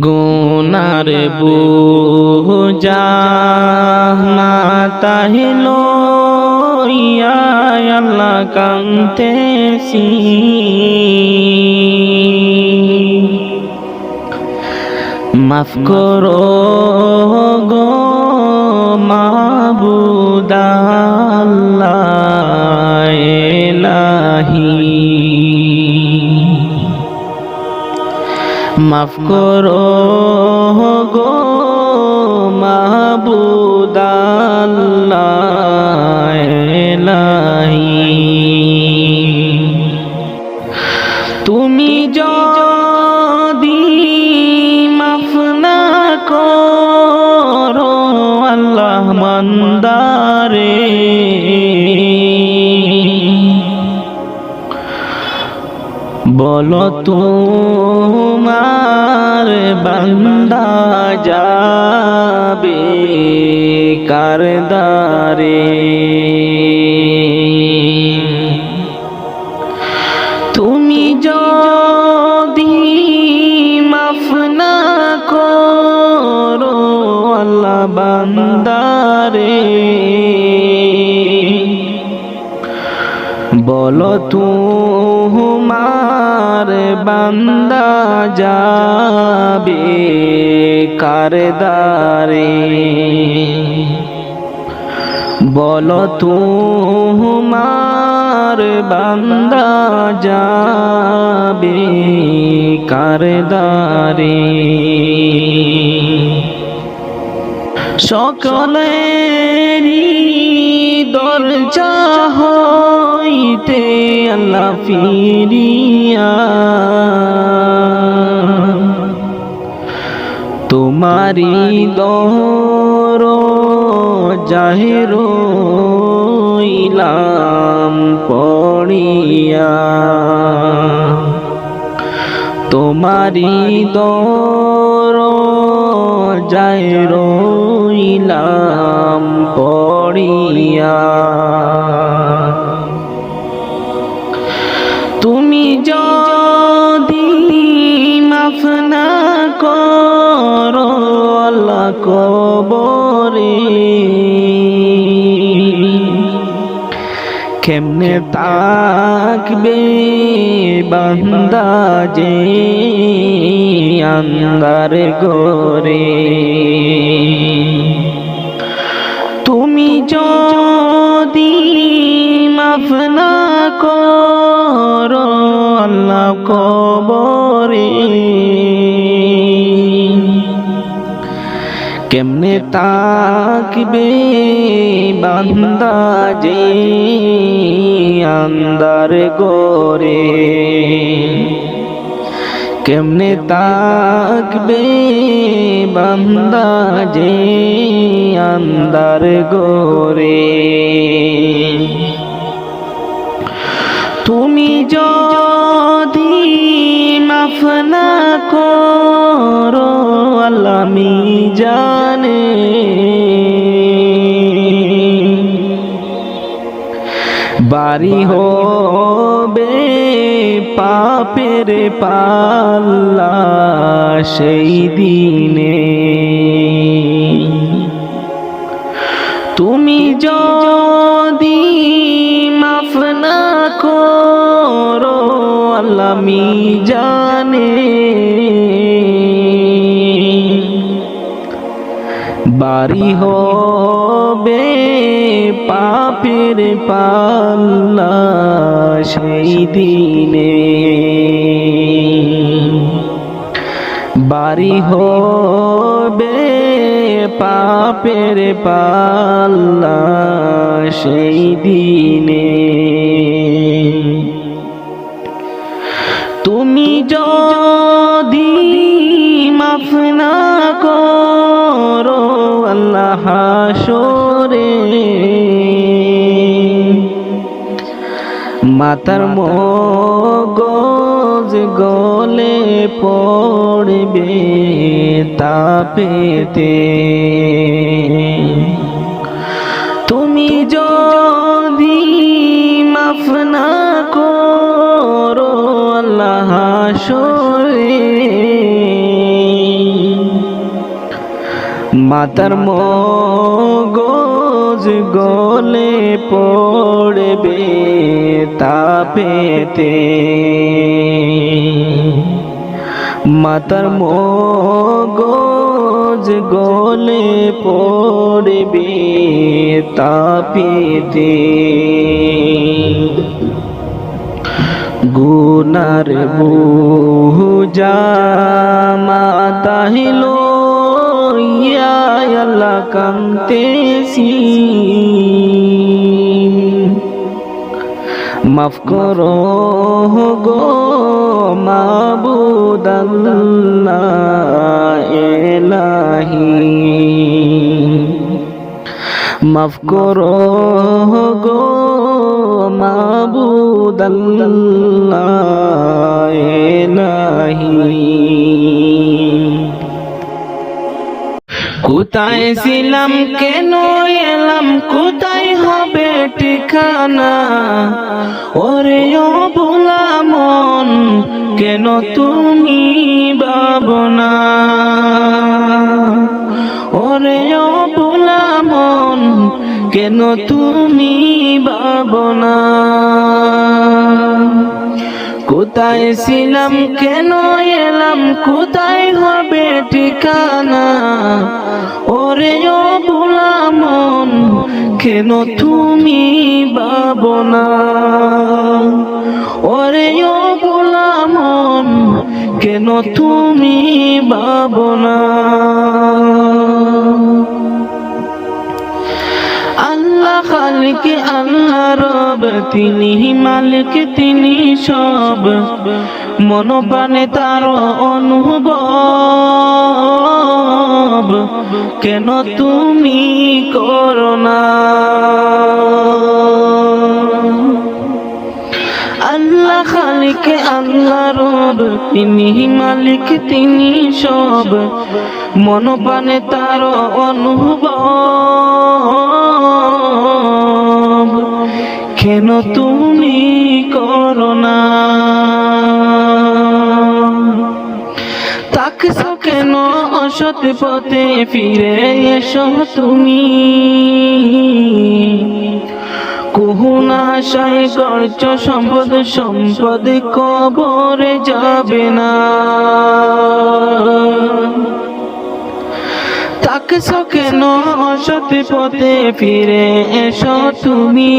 গুনার বুঝা মাথায় লইয়া আল্লাহ কাঁদতেছি। মাফ করো গো মাবুদ আল্লাহ ইলাহি, মাফ করো গো মাবুদ আল্লাহ ইলাহি। তুমি যদি মাফ না করো আল্লাহ বান্দারে, বলো তোমার বান্দা যাবে কার দ্বারে। তুমি যদি মাফ না করো আল্লাহ বান্দারে, বলো তোমার বান্দা যাবে কার দ্বারে। বলো তোমার বান্দা যাবে কার দ্বারে। সকলেরই দরজা হইতে আল্লাহ ফিরিয়া তোমারি দরজায় রইলাম পড়িয়া। তোমারি দরজায় রইলাম পড়িয়া। তুমি যদি মাফ না করো আল্লাহ কবরে, কেমনে তাকবে বান্দা যে আন্ধার ঘরে। তুমি যদি মাফ না করো আল্লাহ কবরে, কেমনে তাকবে বান্দা যে আন্ধার ঘরে। কেমনে তাকবে বান্দা যে আন্ধার ঘরে। তুমি যদি মাফ না করো আল্লাহ মিজানে, বাড়ি হবে পাপের পাল্লা সেই দিনে। তুমি যদি মাফ না করো আল্লাহ মিজানে, বাড়ি হবে পাপের পাল্লা সেই দিনে। বাড়ি হবে পাপের পাল্লা সেই দিনে। তুমি যদি মাফ না করো আল্লাহ হাসরে, মাতার মগজ গলে পড়বে তাপেতে। তুমি যদি মাফ না করো আল্লাহ হাসরে, মাতার মগজ গলে পড়বে তাপেতে, মাতার মগজ গলে পড়বে তাপেতে। গুনার বুঝা মাতায় লইয়া আল্লাহ কান্তেছি, মাফ করো গো মাবুদ আল্লাহ ইলাহি, মাফ করো গো মাবুদ আল্লাহ ইলাহি। কোথায় ছিলাম কেন এলাম, কোথায় হবে ঠিকানা, ওরে ও ভোলা মন কেন তুমি ভাবনা, ওরে ও ভোলা মন কেন তুমি ভাবনা। কোথায় ছিলাম কেন এলাম, কোথায় হবে ঠিকানা, ওরে ও ভোলা মন কেন তুমি ভাবনা, ওরে ও ভোলা মন কেন তুমি ভাবনা। আল্লাহ খালিক আল্লাহ রব, তিনি মালিক তিনি সব, মন প্রাণে তার অনুভব কেন তুমি করো না। আল্লাহ খালিক আল্লাহ রব, তিনি মালিক তিনি সব, মন প্রাণে তার অনুভব কেন তুমি করো না। তাকছো কেন অসৎ পথে ফিরে এসো তুমি, কুহুনা আশায় করছ সম্পদ, সম্পদ কবরে যাবে না। তাকছো কেন অসৎ পথে ফিরে এসো তুমি,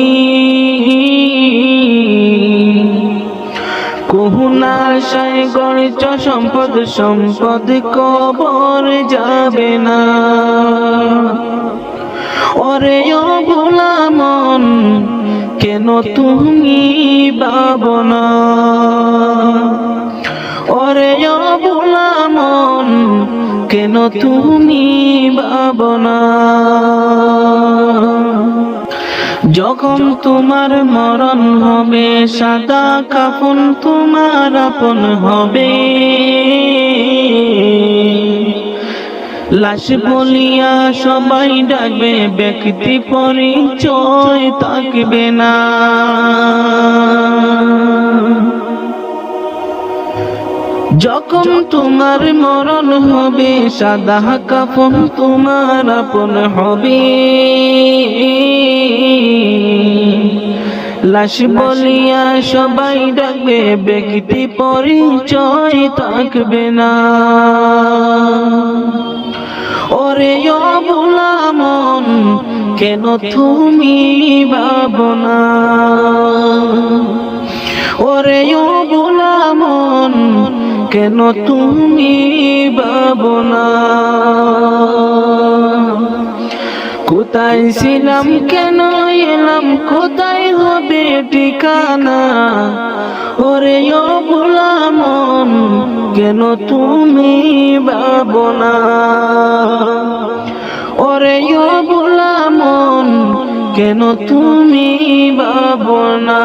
কুহুনা আশায় করছ সম্পদ, সম্পদ কবরে যাবে না। ওরে ও ভোলা মন কেন তুমি ভাবনা, ওরে ও ভোলা মন কেন তুমি ভাবনা। যখন তোমার মরণ হবে, সাদা কাফন তোমার আপন হবে, লাশ বলিয়া সবাই ডাকবে, ব্যক্তি পরিচয় থাকবে না। যখন তোমার মরণ হবে, সাদা কাফন তোমার আপন হবে, লাশ বলিয়া সবাই ডাকবে, ব্যক্তি পরিচয় থাকবে না। ওরে ও ভোলা মন কেন তুমি ভাবনা, ওরে ও ভোলা মন কেন তুমি ভাবনা। কোথায় ছিলাম কেন এলাম, কোথায় হবে ঠিকানা, ওরে ও ভোলা মন কেন তুমি ভাবনা, ওরে ও ভোলা মন কেন তুমি ভাবনা।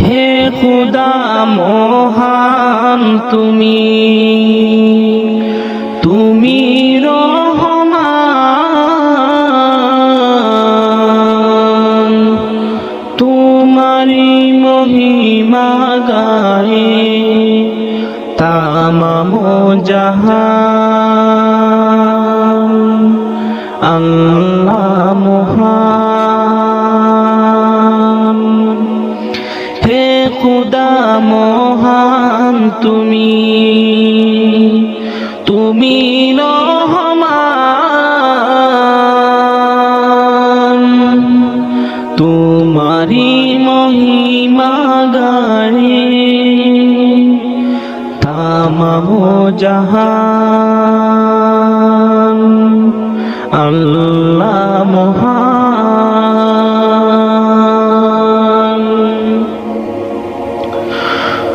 হে খুদা মহান তুমি, তুমি রহমান, তোমারি মহিমা গায়ে তামামো জাহান আল্লাহ মহান। হে খুদা মহান তুমি, তুমি রহমান, তোমারি মহিমা গায়ে তামামো জাহান আল্লাহ মহান।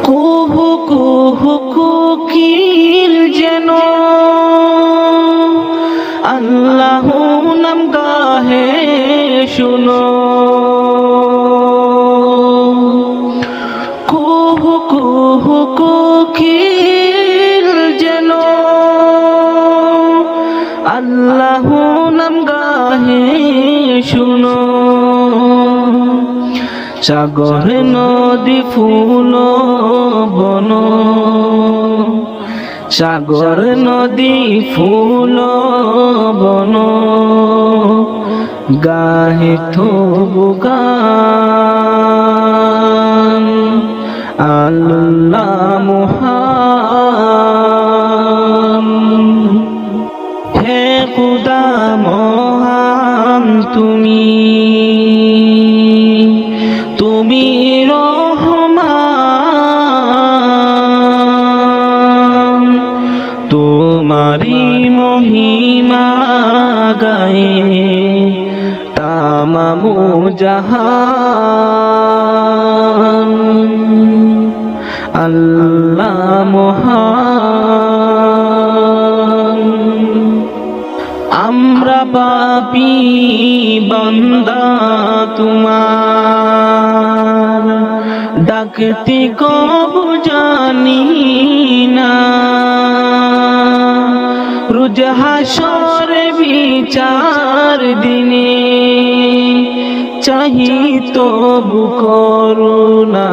কুহু কুহু কোকিল যেন আল্লাহ নাম গাহে শুনো, কুহু কুহু কোকিল যেন আল্লাহ নাম গাহে শুনো। সাগর নদী ফুল বন, সাগর নদী ফুল বন গাহে তবু গান আল্লাহ মহান। হে খুদা মহান তুমি, তুমি রহমান, তোমারি মহিমা গায়ে তামামো জাহান আল্লাহ মহান। আমরা পাপী বান্দা তোমার, ডাকতে কবু জানি না, রোজ হাসর বিচার দিনে চাহি তবু করুণা।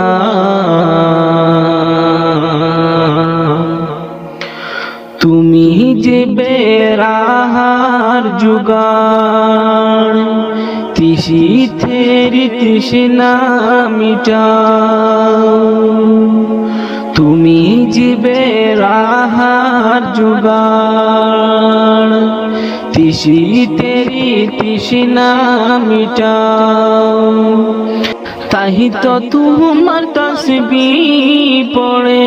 তুমি যে বেরাহার জুগাড়, তিসি থেরি তৃষ্ণা মিটাও, তুমি যে বেরাহার জুগাড়, তিসি তেরি তৃষ্ণা মিটাও। তাহি তো তোমার তাসবিহ পড়ে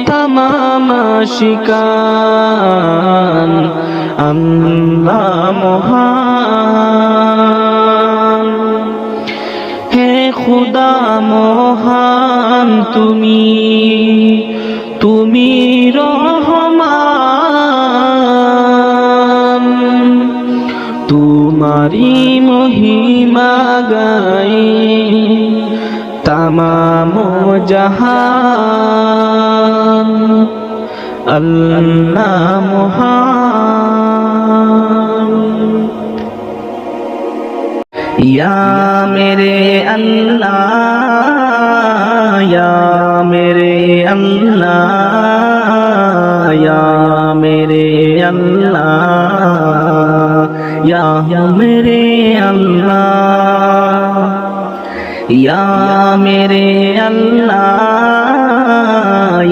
তামাম আশিকান আল্লাহ মহান। হে খুদা মহান তুমি, তুমি রহমান, তোমারি মহিমা গায়ে তামামো জাহান আল্লাহ মহান। ইয়া মেরে আল্লাহ, ইয়া মেরে আল্লাহ, ইয়া মেরে আল্লাহ, ইয়া মেরে আল্লাহ, ইয়া মেরে আল্লাহ,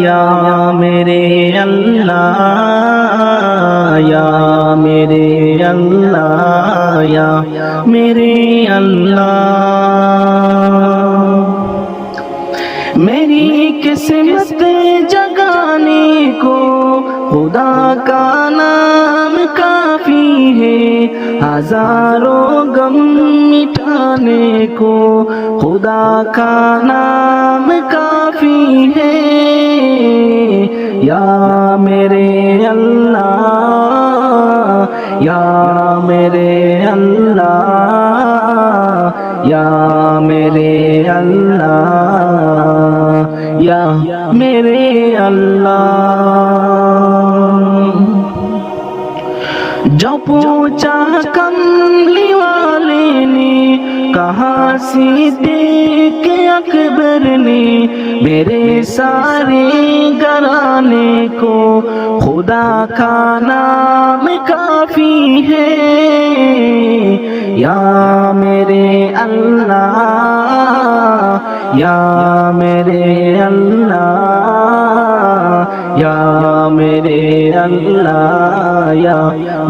ইয়া মেরে আল্লাহ, ইয়া মেরে আল্লাহ, ইয়া मेरे अल्लाह। मेरी किस्मत जगाने को खुदा का नाम काफी है, हजारों गम मिटाने को खुदा का नाम काफी है। या मेरे अल्लाह, या मेरे अल्लाह, या मेरे अल्लाह, या मेरे अल्लाह। जो पूछा कमली वाले ने कहा सीधे के अकबर ने मेरे सारे घराने को खुदा का नाम काफी है। या मेरे अल्लाह, या मेरे अल्लाह, या मेरे अल्लाह, या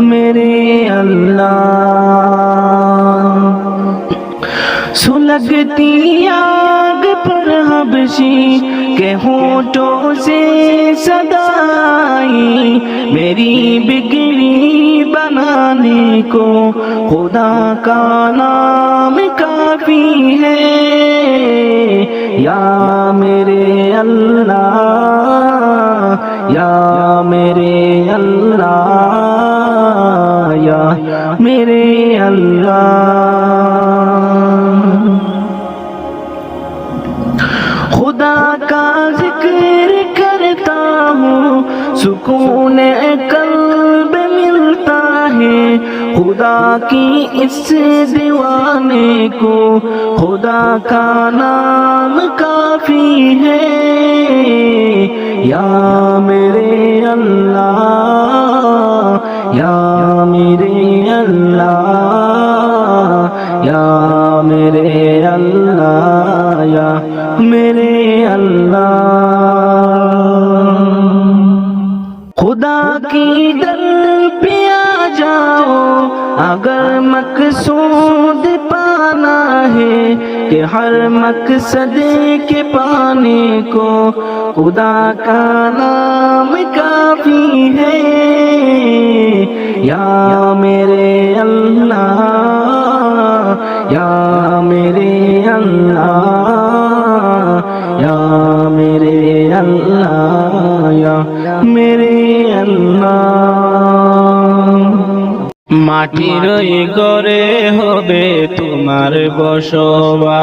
मेरे अल्लाह। सुलगती आग पर हबशी के होठों से सदाई मेरी बिगड़ी बनाने को खुदा का नाम काफी है। या मेरे अल्लाह, या मेरे अल्लाह, या मेरे अल्लाह। खुदा का जिक्र करता हूँ सुकून कल्ब मिलता है। खुदा की इस दीवाने को खुदा का नाम काफी है। या मेरे अल्लाह, या मेरे अल्लाह, या मेरे अल्लाह, या मेरे अल्लाह। खुदा की दर पे आ जाओ अगर मकसूद पाना है कि हर मकसद के पाने को खुदा का नाम काफी है। या मेरे अल्लाह, या मेरे अल्लाह, या मेरे अल्लाह, या मेरे अल्लाह। মাটির ঘরে হবে তোমার বসবাস,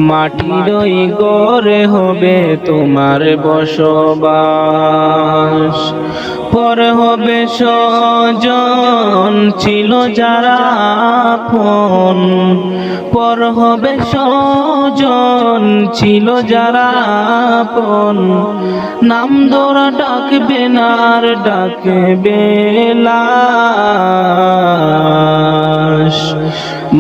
মাটির ঘরে হবে তোমার বসবাস। পর হবে স্বজন ছিল যারা আপন, পর হবে স্বজন ছিল যারা আপন। নাম ধরা ডাকবে না আর ডাকবে লাশ।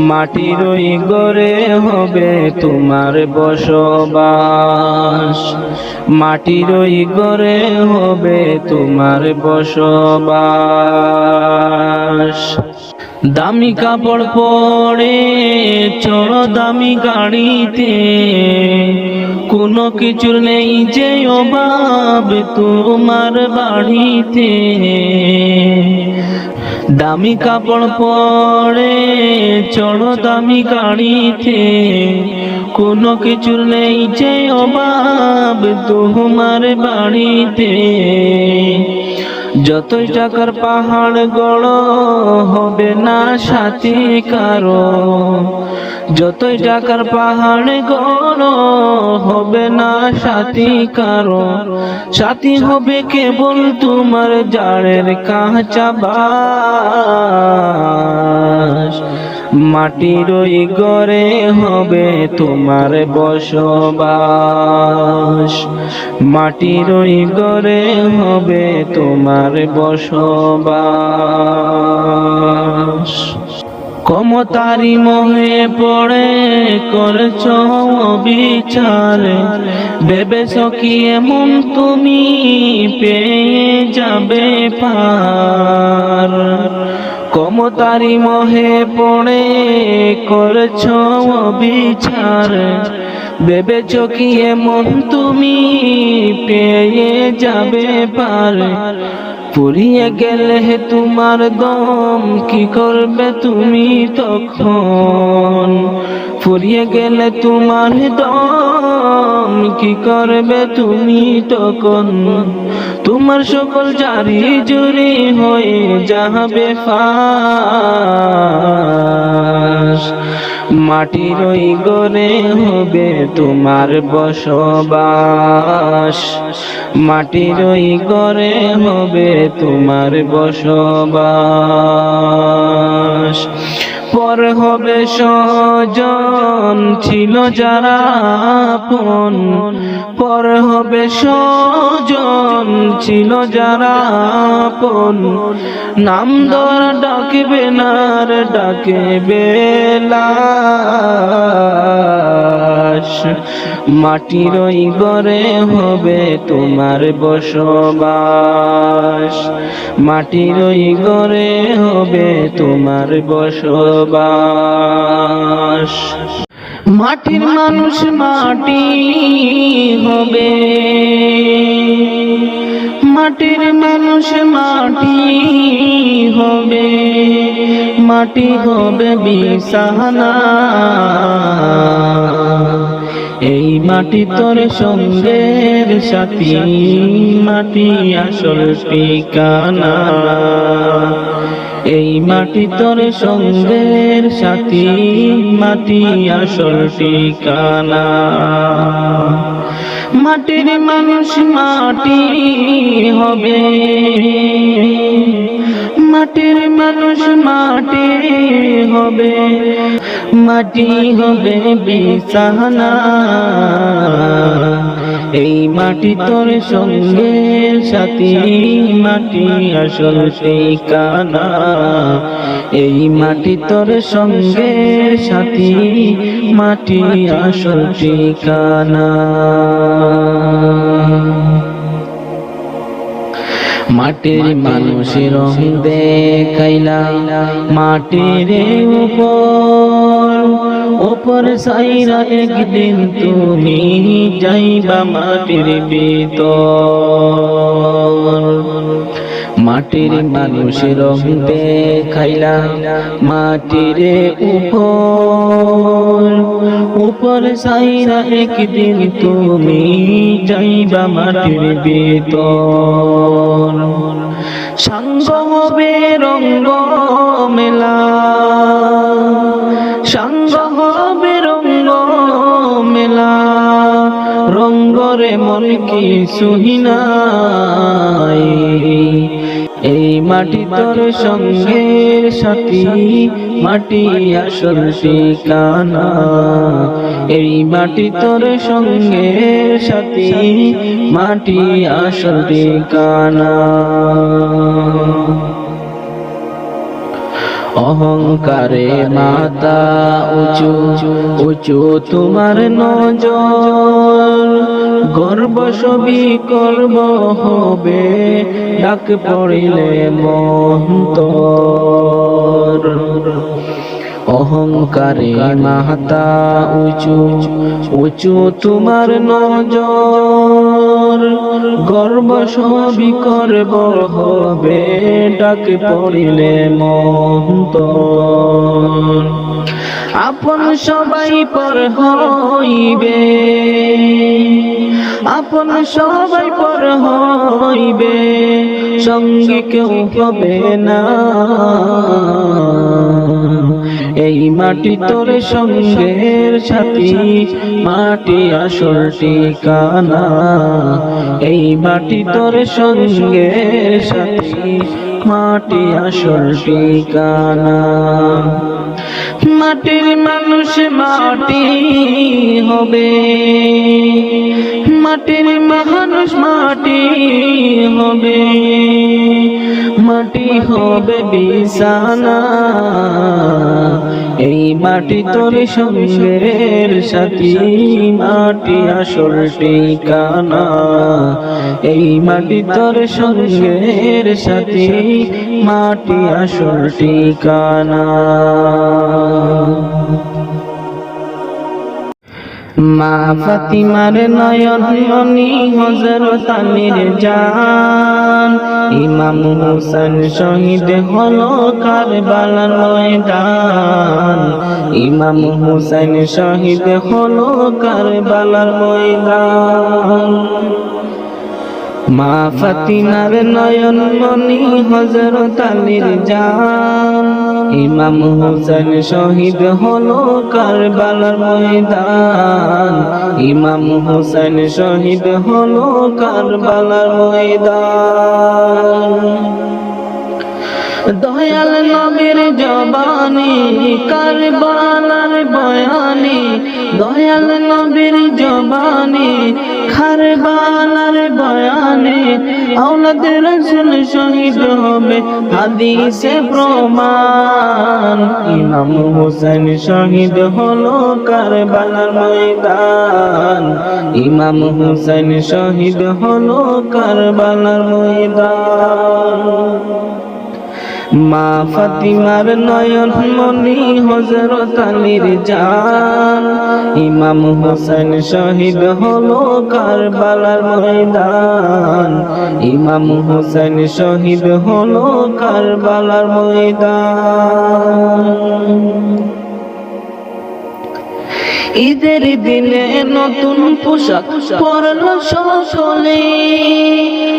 মাটির ওই ঘরে হবে তোমার বসবাস, মাটির ওই ঘরে হবে তোমার বসবাস। দামি কাপড় পরে চড়ো দামি গাড়িতে, কোনো কিছুর নেই যে অভাব তোমার বাড়িতে। দামি কাপড় পরে চড়ো দামি গাড়িতে, কোনো কিছুর নেই যে অভাব তোমার বাড়িতে। যতই টাকার পাহাড় গড় হবে না সাথী কারো, যতই টাকার পাহাড় গড় হবে না সাথী কারো। সাথী হবে কেবল তোমার জাড়ের কাঁচা বাস। মাটির ওই ঘরে হবে তোমার বসবাস, মাটির ওই ঘরে হবে তোমার বসবাস। ক্ষমতারি মোহে পড়ে করছ বিচার, ভেবেছ কি এমন তুমি পেয়ে যাবে পার। ক্ষমতারি মোহে পড়ে করছ বিচার, ভেবেছ কি এমন তুমি পেয়ে যাবে পার। ফুরিয়ে গেলে তোমার দম কি করবে তুমি তখন, ফুরিয়ে গেলে তোমার দম কি করবে তুমি তখন। তোমার সকল জারি জুরি হয়ে যাবে ফাঁস। মাটির ওই ঘরে হবে তোমার বসবাস, মাটির ওই ঘরে হবে তোমার বসবাস। পর হবে স্বজন ছিল যারা আপন, পর হবে স্বজন ছিল যারা আপন, নাম ধর ডাকবে না রে ডাকবে লাশ। মাটির ওই ঘরে হবে তোমার বসবাস, মাটির ওই ঘরে হবে তোমার বসবাস। মাটির মানুষ মাটি হবে, মাটির মানুষ মাটি হবে, মাটি হবে বিছানা। এই মাটি তোর সঙ্গের সাথী, মাটি আসল ঠিকানা। এই মাটি তোর সঙ্গের সাথী, মাটি আসল ঠিকানা। মাটির মানুষ মাটি হবে, মাটির মানুষ মাটি হবে, মাটি হবে বিছানা। এই মাটি তোর সঙ্গের সাথী, মাটি আসল ঠিকানা। এই মাটি তোর সঙ্গের সাথী, মাটি আসল ঠিকানা। মাটির মানুষের রং দেখাইলা মাটির উপর, উপর সাইরা একদিন তুমি যাইবা মাটির ভিতর। মাটির মানুষের রং দেখাইলা মাটির উপর, উপর সাইরা একদিন তুমি যাইবা মাটির ভিতর। সঙ্গ হবে রঙ্গ মেলা, সঙ্গ হবে রঙ্গ মেলা, রঙ্গরে মন কি সুহিনাই। এই মাটি তোর সঙ্গের সাথী, মাটি আসল ঠিকানা। এই মাটি তোর সঙ্গের সাথী, মাটি আসল ঠিকানা। অহংকারে মাথা উঁচু উঁচু তোমার নজর, গর্ব সবই করব হবে ডাক পড়িলে মন্তর। অহংকারে মাথা উঁচু উঁচু তোমার নজর, গর্ব সবই করব হবে ডাক পড়িলে মন্তর। আপন সবাই পর হইবে, আপন সবাই পর হইবে, সঙ্গে কেউ হবে না। এই মাটি তোর সঙ্গের সাথী, মাটি আসল ঠিকানা। এই মাটি তোর সঙ্গের সাথী, মাটি আসল ঠিকানা। মাটির মানুষ মাটি হবে, মাটির মানুষ মাটি হবে, মাটি হবে বিছানা। এই মাটি তোর সঙ্গের সাথী, মাটি আসল ঠিকানা। এই মাটি তোর সঙ্গের সাথী, মাটি আসল ঠিকানা। মা ফাতিমার নয়ন মনি হযরত আলীর জান, ইমাম হুসাইন শহীদ হলো কারবালার ময়দান। ইমাম হুসাইন শহীদ হলো কারবালার ময়দান। মা ফাতিমার নয়ন মনি হযরত আলীর জান, ইমাম হুসাইন শহীদ হলো কারবালার ময়দান। ইমাম হুসাইন শহীদ হলো কারবালার ময়দান। দয়াল নবীর জবানি কারবালার বয়ানি, দয়াল নবীর জবানি কারবালার বয়ানি, আওলাদ রাসূল শহীদ হবে হাদিসে প্রমাণ। ইমাম হোসেন শহীদ হলো কারবালার ময়দান, ইমাম হোসেন শহীদ হলো কারবালার ময়দান। মা ফাতিমার নয়ন মনি হযরত আলীর জান, ইমাম হোসেন শহীদ হলো কারবালার ময়দান, ইমাম হোসেন শহীদ হলো কারবালার ময়দান। ঈদের দিনে নতুন পোশাক পরলো সকলে,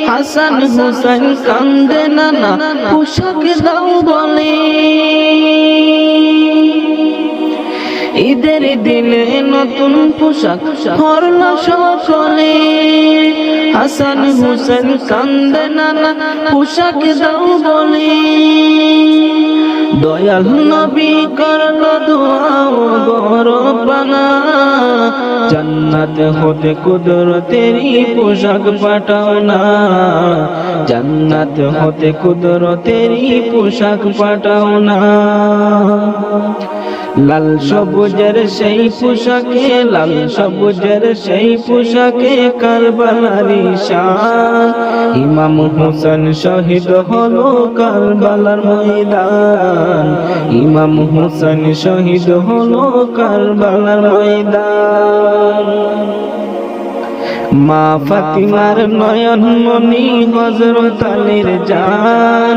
হাসান হুসাইন কান্দে নানা পোশাক দাও বলে। ঈদের দিনে নতুন পোশাক পরলো সকলে, হাসান হুসাইন কান্দে নানা পোশাক দাও বলে। দয়াল নবী করলো দোয়া ও গরবানা, জান্নাত হতে কুদরতেরই পোশাক পাঠাও না, জান্নাত হতে কুদরতেরই পোশাক পাঠাও না। লাল সবুজের সেই পোশাকে, লাল সবুজের সেই পোশাকে কারবালারি শান, ইমাম হোসেন শহীদ হলো কারবালার ময়দান, ইমাম হোসেন শহীদ হলো কারবালার ময়দান। মা ফাতিমার নয়ন মনি হযরত আলীর জান,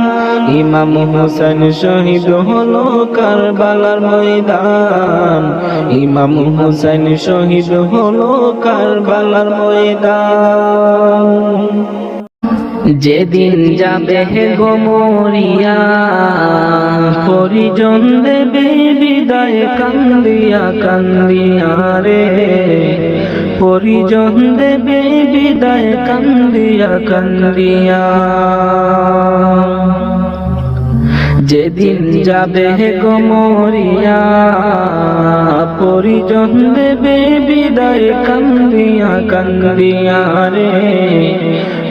ইমাম হোসেন শহীদ হলো কারবালার ময়দান, ইমাম হোসেন শহীদ হলো কারবালার ময়দান। যেদিন যাবে গো মরিয়া, পরিজন দেবে বিদায় কান্দিয়া কান্দিয়া রে, পরিজন দেবে বিদায় কান্দিয়া কান্দিয়া। যেদিন যাবে গো মরিয়া, পরিজন দেবে বিদায় কান্দিয়া কান্দিয়া রে,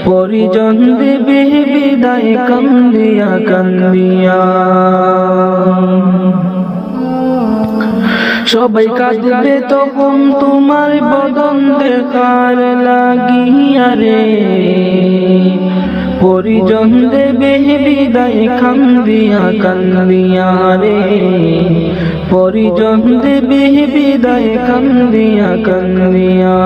পরিজন দেবে বিদায় কান্দিয়া কান্দিয়া। সবাই কাঁদবে তখন তোমার বদন দেখার লাগিয়া রে, পরিজন দেবে বিদায় কান্দিয়া কান্দিয়া রে, পরিজন দেবে বিদায় কান্দিয়া কান্দিয়া।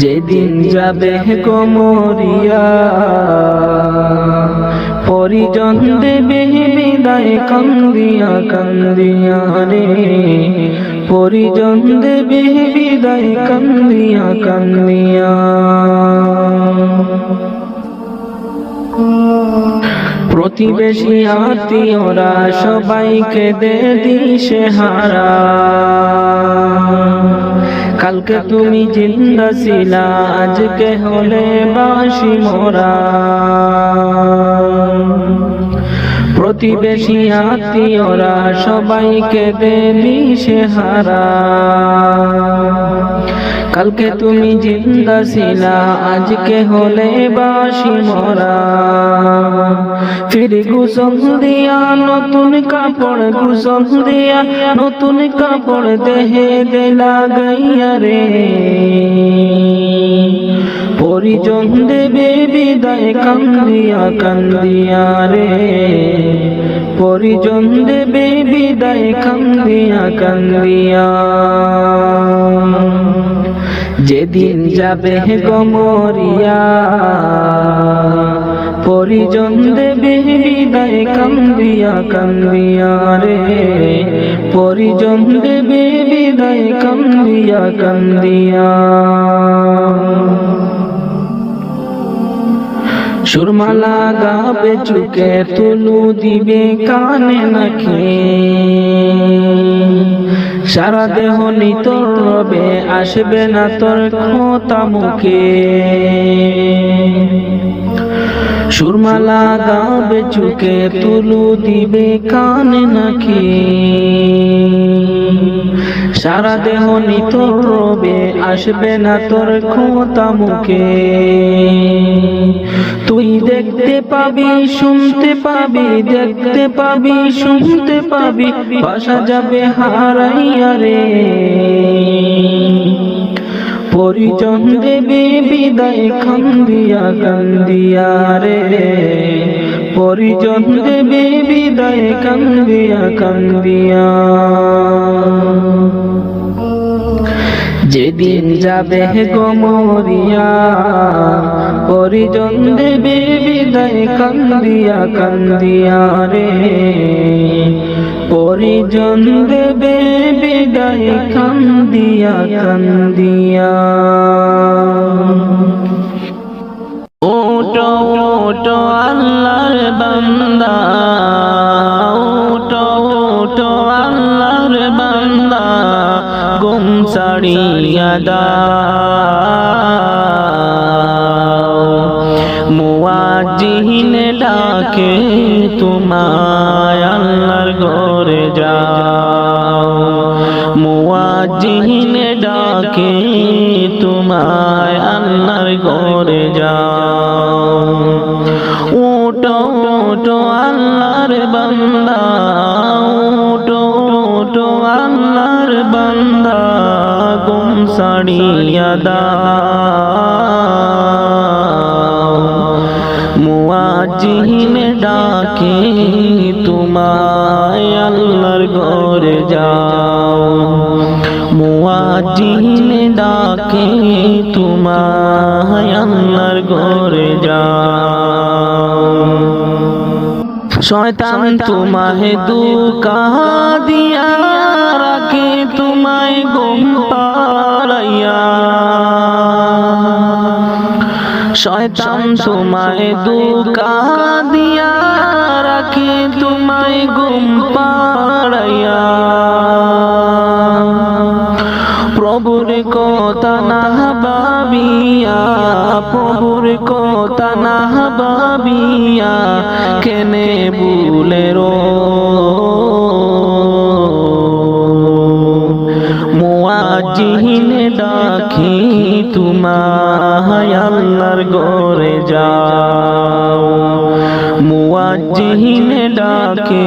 যেদিন যাবে গো মরিয়া, পরিজন দেবে বিদায় কান্দিয়া কান্দিয়া রে, পরিজন দেবে বিদায় কান্দিয়া কান্দিয়া। প্রতিবেশী আত্মীয়রা সবাইকে দে দিশেহারা, কালকে তুমি জিন্দা ছিলা আজকে হলে বাসি মোরা। প্রতিবেশী আত্মীয়রা সবাইকে দে দিশেহারা, কালকে তুমি জিন্দা ছিলা আজকে হলে বাসি মোরা। ফির গোসল দিয়া নতুন কাপড়, গোসল দিয়া নতুন কাপড় দেহে দে লাগাইয়া রে, পরিজন দেবে বিদায় কান্দিয়া কান্দিয়া রে, পরিজন দেবে বিদায় কান্দিয়া কান্দিয়া। যেদিন যাবে গো মরিয়া, পরিজন দেবে বিদায় কান্দিয়া কান্দিয়া রে, পরিজন দেবে বিদায় কান্দিয়া কান্দিয়া। সুরমালা গাবে চুকে তুলু দিবে কানে নাকি, সারা দেহ নিতর রবে আসবে না তোর খোতা মুখে। সুরমালা গাবে চুকে তুলু দিবে কানে নাকি সারা দেহ নিতর রবে আসবে না তোর ক্ষমতা মুখে তুই দেখতে পাবি শুনতে পাবি দেখতে পাবি শুনতে পাবি ভাষা যাবে হারাইয়া রে পরিজন দেবে বিদায় কান্দিয়া কান্দিয়া রে পরিজন দেবে বিদায় কান্দিয়া কান্দিয়া যেদিন যাবে গমরিয়া পরিজন দেবে বিদায় কান্দিয়া কান্দিয়া রে পরিজন দেবে বিদায় কান্দিয়া কান্দিয়া ওটো ওটো আল্লাহর বান্দা ওটো ওটো আল্লাহর বান্দা গুম ছাড়িয়া দাও মুয়াজ্জিন ডাকে তোমায় আল্লাহর ঘরে যাও মুয়াজ্জিন ডাকে তোমায় আল্লাহর ঘরে যাও ওটো ওটো আল্লাহর বান্দা ওটো ওটো আল্লাহর বান্দা গুম ছাড়িয়া দাও মুয়াজ্জিন ডাকে তোমায় আল্লাহর ঘরে যাও মুয়াজ্জিন ডাকে তোমায় আল্লাহর ঘরে যাও শয়তান তোমায় দুকা দিয়া রাখে তোমায় গুম পাড়াইয়া শয়তান তোমায় দুকা দিয়া রাখে তোমায় গুম পাড়াইয়া প্রভুর কথা না ভাবিয়া প্রভুর কথা না ভাবিয়া কেনে ভুলে রো মুয়াজ্জিন ডাকি তোমায় আল্লাহর ঘরে যাও মুয়াজ্জিন ডাকে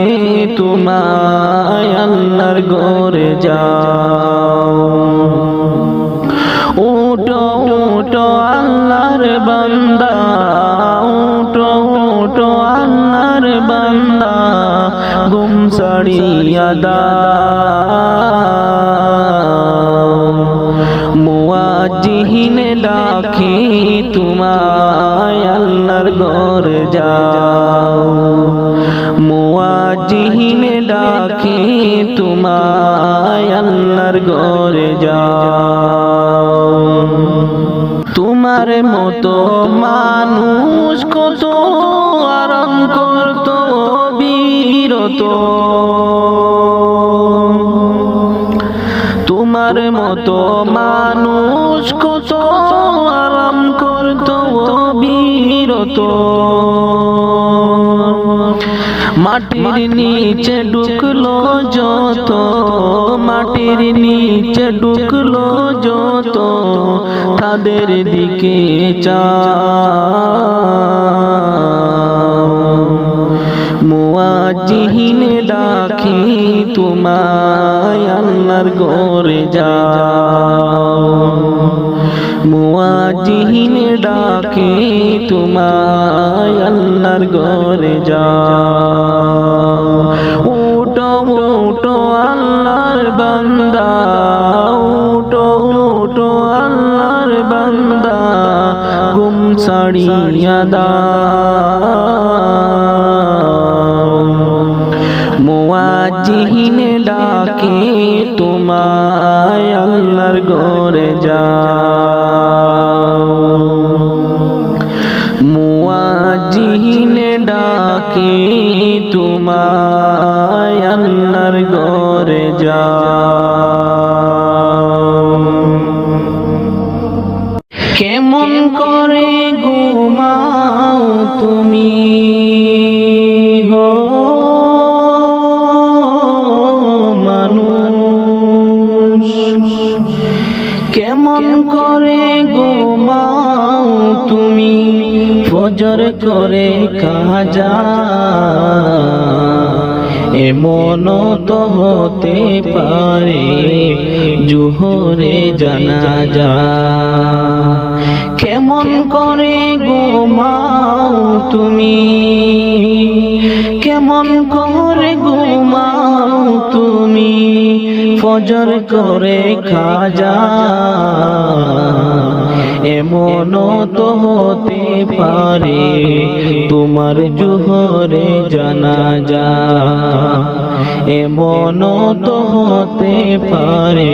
তোমায় আল্লাহর ঘরে যাও ওটো ওটো আল্লাহর বান্দা ওটো ওটো আল্লাহর বান্দা গুম ছাড়িয়া দাও মুয়াজ্জিন ডাকে তোমায় আল্লাহর ঘরে যাও মুয়াজ্জিন ডাকে তোমায় আল্লাহর ঘরে যাও তোমার মতো মানুষ কত আরাম করত বিরত তোমার মতো মানুষ কত আরাম করত বিরত মাটির নিচে ঢুকলো যত মাটির নিচে ঢুকলো যত তাদের দিকে চাও মুয়াজ্জিন ডাকি তোমায় আল্লাহর ঘরে যাও মুয়াজ্জিন ডাকে তোমায় আল্লাহর ঘরে যাও ওটো ওটো আল্লাহর বান্দা ওটো ওটো আল্লাহর বান্দা গুম ছাড়িয়া দাও মুয়াজ্জিন ডাকে তোমায় আল্লাহর ঘরে যাও মুয়াজ্জিন ডাকে তোমায় আল্লাহর ঘরে যাও কেমন করে ঘুমাও তুমি করে ঘুমাও তুমি, ফজর করে কাজা, এমন তো হতে পারে জোহরে জানাজা। কেমন করে ঘুমাও তুমি, কেমন করে ঘুমাও তুমি, ফজর করে খাজা, এমন তো হতে পারে তোমার জোহরে জানাজা, এমন তো হতে পারে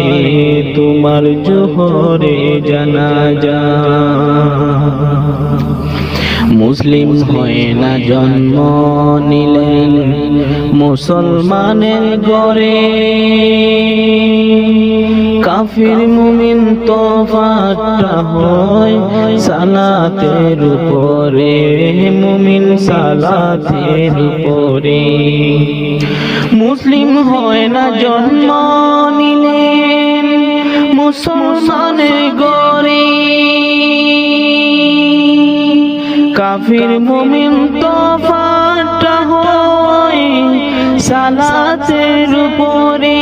তোমার জোহরে জানাজা। মুসলিম হয় না জন্ম নিলেন মুসলমানের ঘরে, কাফির মুমিন তফাতটা হয় সালাতের উপরে, মুমিন সালাতের উপরে। মুসলিম হয় না জন্ম নিলেন মুসলমানের ঘরে, কাফির মুমিন তফাতটা হয় সালাতের উপরে।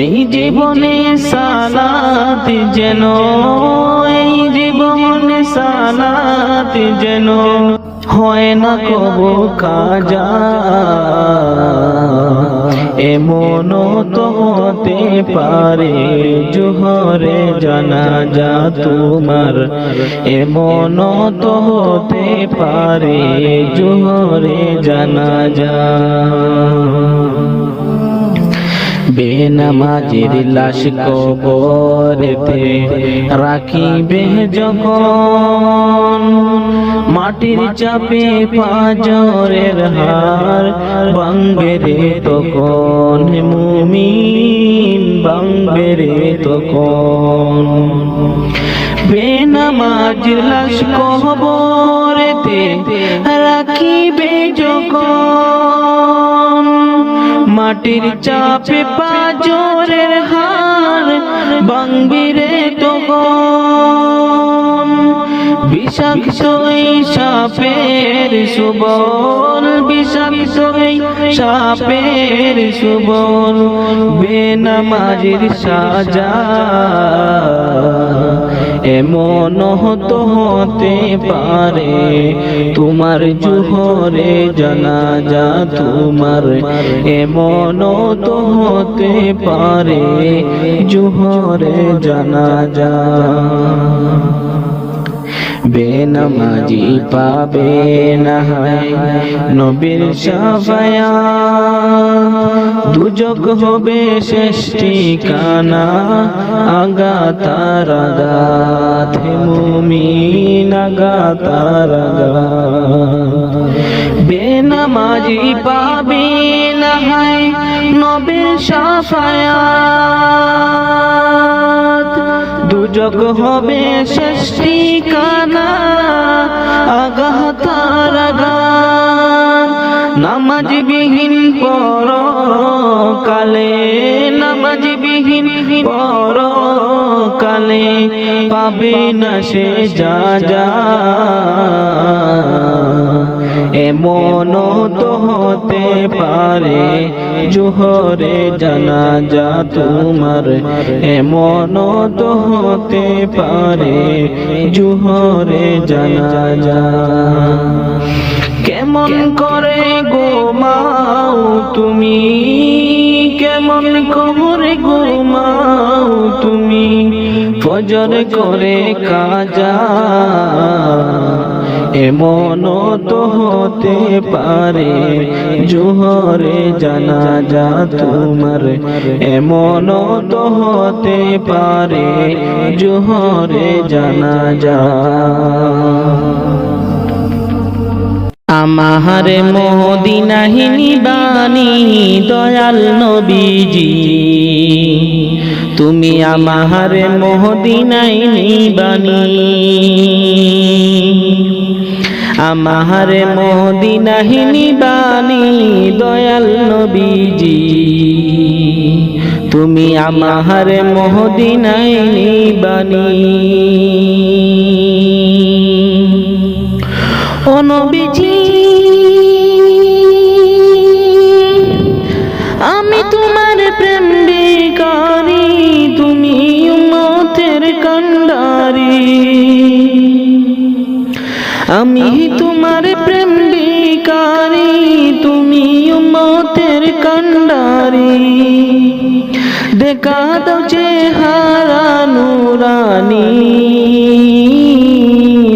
এই জীবনে সালাত যেন, এই জীবনে সালাত যেন হয় না কবু কাজা, এমন তো হতে পারে জোহরে জানাজা তোমার, এমন তো হতে পারে জোহরে জানাজা। বেনামাজির লাশ কবরেতে রাখিবে যখন, মাটির চাপে পাঁজরের হাড় ভাঙবে রে তখন, মুমিন ভাঙবে রে তখন। বেনামাজির লাশ কবরেতে রাখিবে যখন, মাটির চাপে পাঁজরের হাড় ভাঙবে রে তখন। বিষাক্ত এই সাপের সুবল, বিষাক্ত এই সাপের সুবল, বেনামাজির সাজা, এমন তো হতে পারে তোমার জোহরে জানাজা তোমার, এমন তো হতে পারে জোহরে জানাজা। বেনামাজি পাবে না নবীর শাফায়াত, দুজক হবে শেষ ঠিকানা আগাতার আগাত, হে মুমিন আগাতার আগাত। বেনামাজি পাবে না নবীর শাফায়াত, দুজক হবে শেষ ঠিকানা আগাতার আগাত। নামাজ বিহীন পরকালে, নামাজ বিহীন পরকালে পাবে না সে যা, এমন তো হতে পারে জোহরে জানাজা তোমার, এমন তো হতে পারে জোহরে জানাজা। কেমন করে ঘুমাও তুমি, কেমন করে ঘুমাও তুমি, ফজর করে কাজা, এমন তো হতে পারে জোহরে জানাজা তোমার, এমন তো হতে পারে জোহরে জানাজা। আমার মদিনায় নিবানি দয়াল নবীজি, তুমি আমার মদিনায় নিবানি, আমার মদিনায় নিবানি দয়াল নবীজি তুমি আমার মদিনায় নিবানি ও নবীজি আমি তোমার প্রেম ভিখারি তুমি উম্মতের কান্ডারি আমি তোমার প্রেম ভিখারি তুমি উম্মতের কান্ডারি দেখা দাও চেহারা নুরানি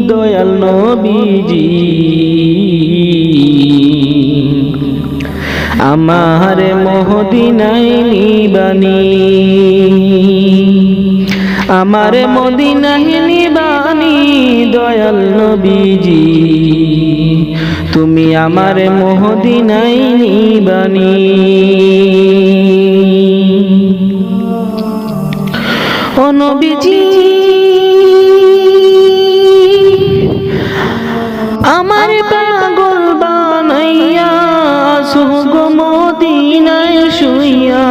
দয়াল নবীজি আমার মদিনায় নিবানি আমার মদিনায় নিবানি দয়াল নবীজি তুমি আমার মদিনায় নিবানি ও নবীজি আমার পাগল বানাইয়া সুগ মদিনায় শুইয়া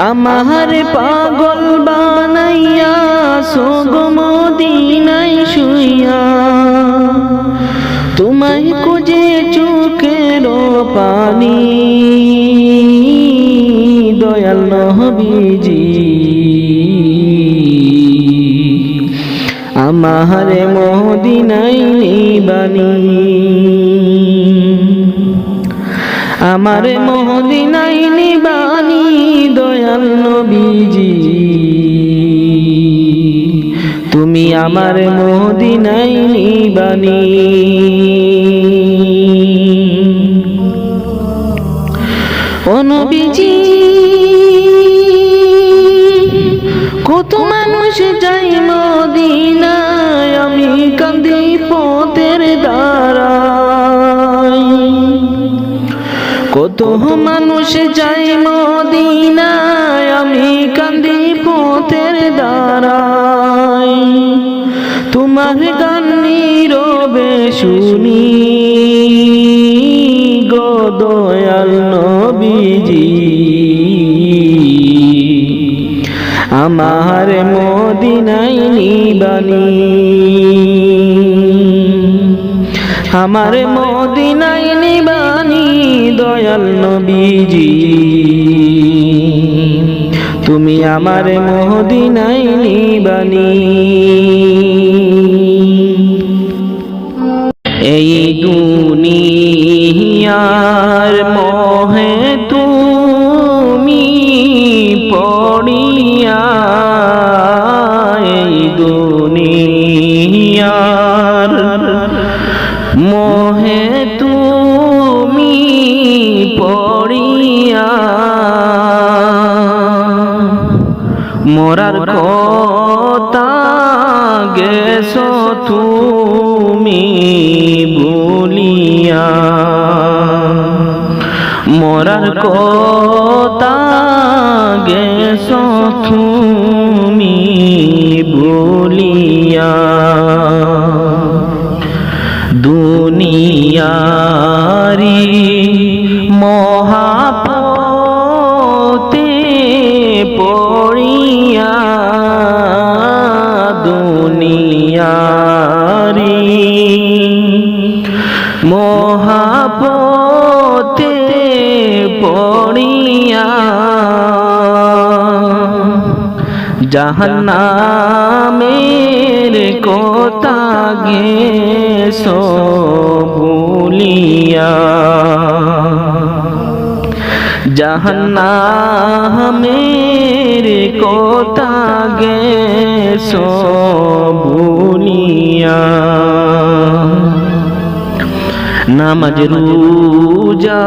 আমার পাগল বানাইয়া সুগ মদিনায় শুইয়া তোমায় খুঁজে চোখের পানি দয়াল নবীজি আমার মদিনায় নিবানি আমার মদিনায় নিবানি দয়াল নবীজি তুমি আমার মদিনায় নিবানি ও নবীজি কত মানুষ যাই মদিনায় আমি কান্দি পথের দ্বারায় কত মানুষ যাই মদিনায় আমি কান্দি পথের দ্বারায় তোমার গান নীরবে শুনি গো দয়াল নবীজি আমার মদিনায় নিবানি আমার মদিনায় নিবানি দয়াল নবীজি তুমি আমার মদিনায় নিবানি এই দুনিয়ার মোহে তুমি পড়িয়া এই দুনিয়ার মোহে তুমি পড়িয়া মোরার কথা গেছো তুমি ভুলিয়া মোরার কথা গেছো তুমি ভুলিয়া দুনিয়ারি মহাপতে পড়িয়া দুনিয়ারি মহাপতে পড়িয়া জাহান্নামের কথা গেছো ভুলিয়া জাহান্নামের কথা গেছো ভুলিয়া নামাজ রোজা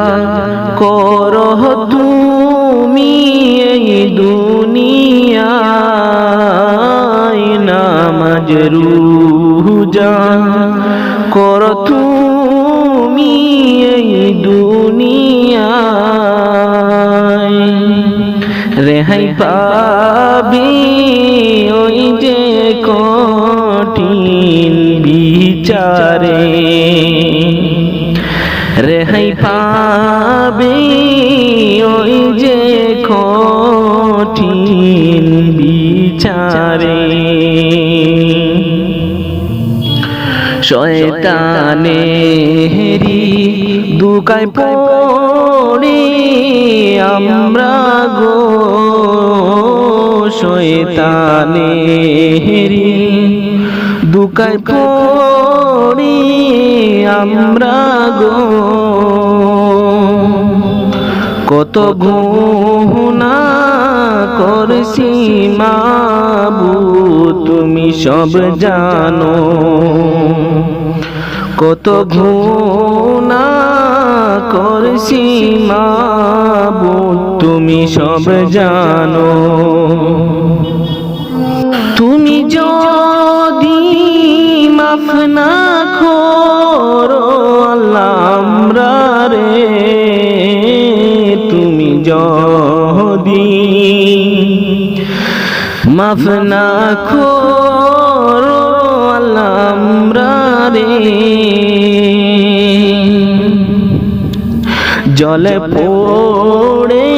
করহ তুমি এই দুনিয়ায় নামাজ রোজা কর তুমি এই দুনিয়ায় রেহাই পাবি ওই যে কঠিন ছাড়ে শয়তানেরি দুকায় পড়ে আমরা গো শয়তানেরি দুকায় পড়ে আমরা গো কত গুনাহ করছি মাবুদ তুমি সব জানো কত গুনাহ করছি মাবুদ তুমি সব জানো তুমি যদি মাফ না করো আল্লাহ আমরা রে তুমি যদি মাফ না করো আল্লাহ আমরা রে জলে পড়ে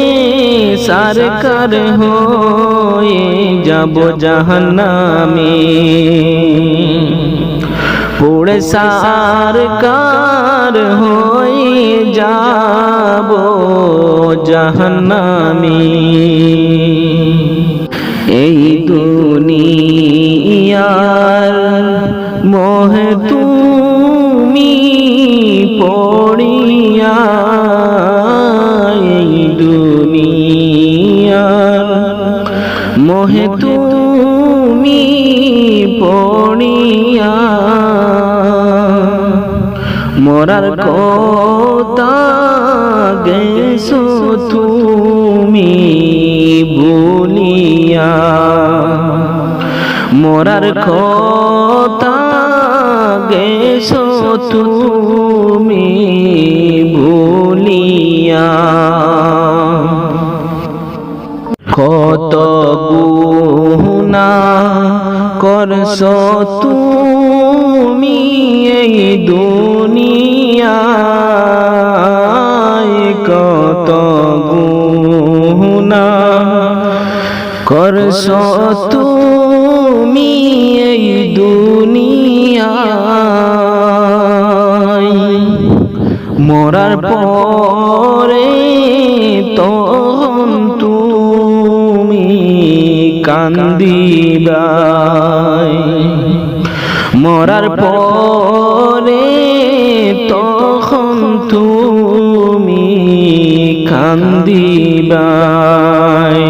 সরকার হয়ে যাব জাহান্নামে পড়ে সরকার হয়ে যাব জাহান্নামে এই দুনিয়ার মোহে তুমি পড়িয়া এই দুনিয়ার মোহে তুমি পড়িয়া মরার কথা গেছো তুমি ভুলিয়া মরার কথা গেছো তুমি ভুলিয়া কত গুনাহ করছো তুমি এই দুনিয়ায় কত গুনাহ করছো তুমি এই দুনিয়ায় মরার পরে তখন তুমি কান্দিবাই মরার পরে তখন তুমি কান্দিবাই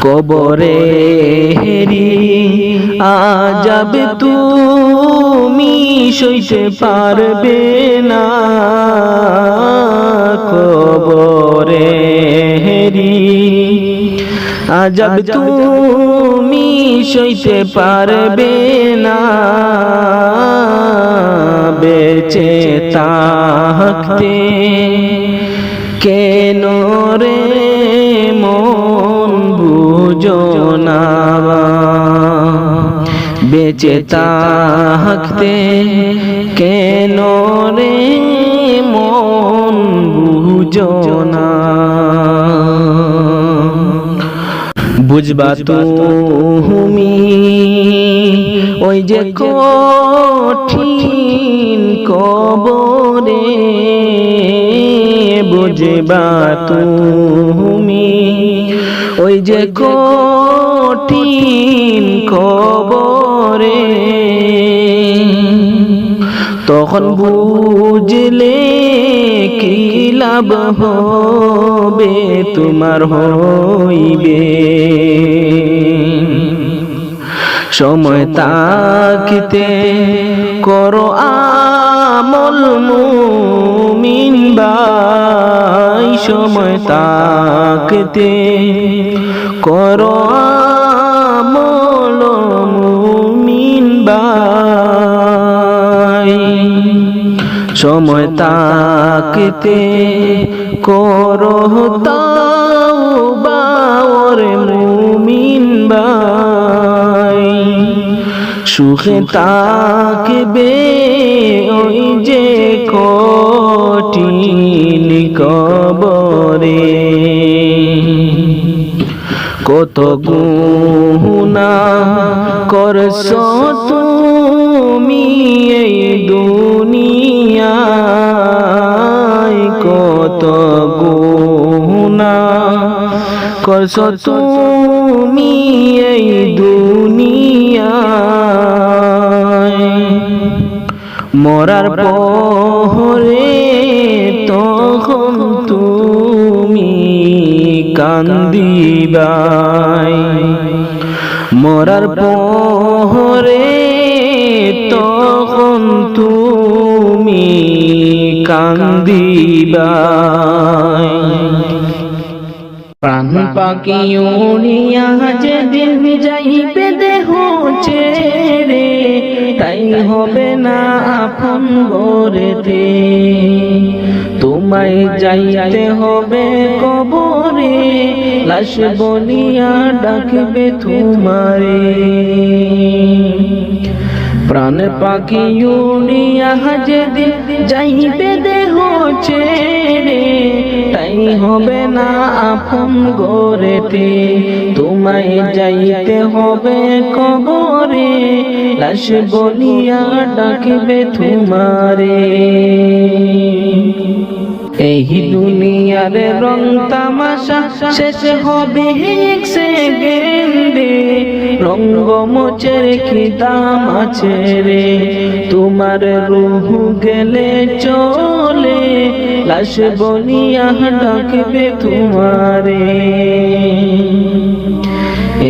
কবরে হেরি আজাব তুমি সইতে পারবে না কবরে হেরি আজাব তুমি সইতে পারবে না বেঁচে থাকতে কেন রে মন বুঝো না বেঁচে থাকতে কেন রে মন বুঝো না বুঝবা তুমি ওই যে কঠিন কবরে বুঝবা তুমি ওই যে কঠিন কবরে তখন বুঝলে কি লাভ হবে তোমার হইবে সময় তাকিতে করো আমল মুমিন ভাই সময় তাকিতে করো আমল মুমিন ভাই সময় তাকিতে করো তাওবা ওরে মুমিন ভাই সুখে থাকবে ওই যে কঠিন কবরে কত গুনাহ করছো তুমি এই দুনিয়ায়, কত গুনাহ করছো তুমি এই দুনিয়ায়। মরার পরে তখন তুমি কান্দিবাই, মরার পরে তখন তুমি কান্দিবাই। প্রাণ পাখি উড়িয়া যেদিন যাইবে দেহ ছেড়ে, তাই হবে না আপন ঘরেতে, তোমায় যাইতে হবে কবরে, লাশ বলিয়া ডাকবে তোমারে। প্রাণ পাখি উড়িয়া যেদিন যাইবে দেহ ছেড়ে, তাই হবে না আপন ঘরেতে, তোমায় যাইতে হবে কবরে, লাশ বলিয়া ডাকবে তোমারে। এই দুনিয়ার রং তামাশা শেষ হবে এক সেকেন্ডে, রঙ্গমঞ্চের কি দাম আছে রে, তোমার রূহ গেলে চলে, লাশ বলিয়া ডাকবে তোমারে।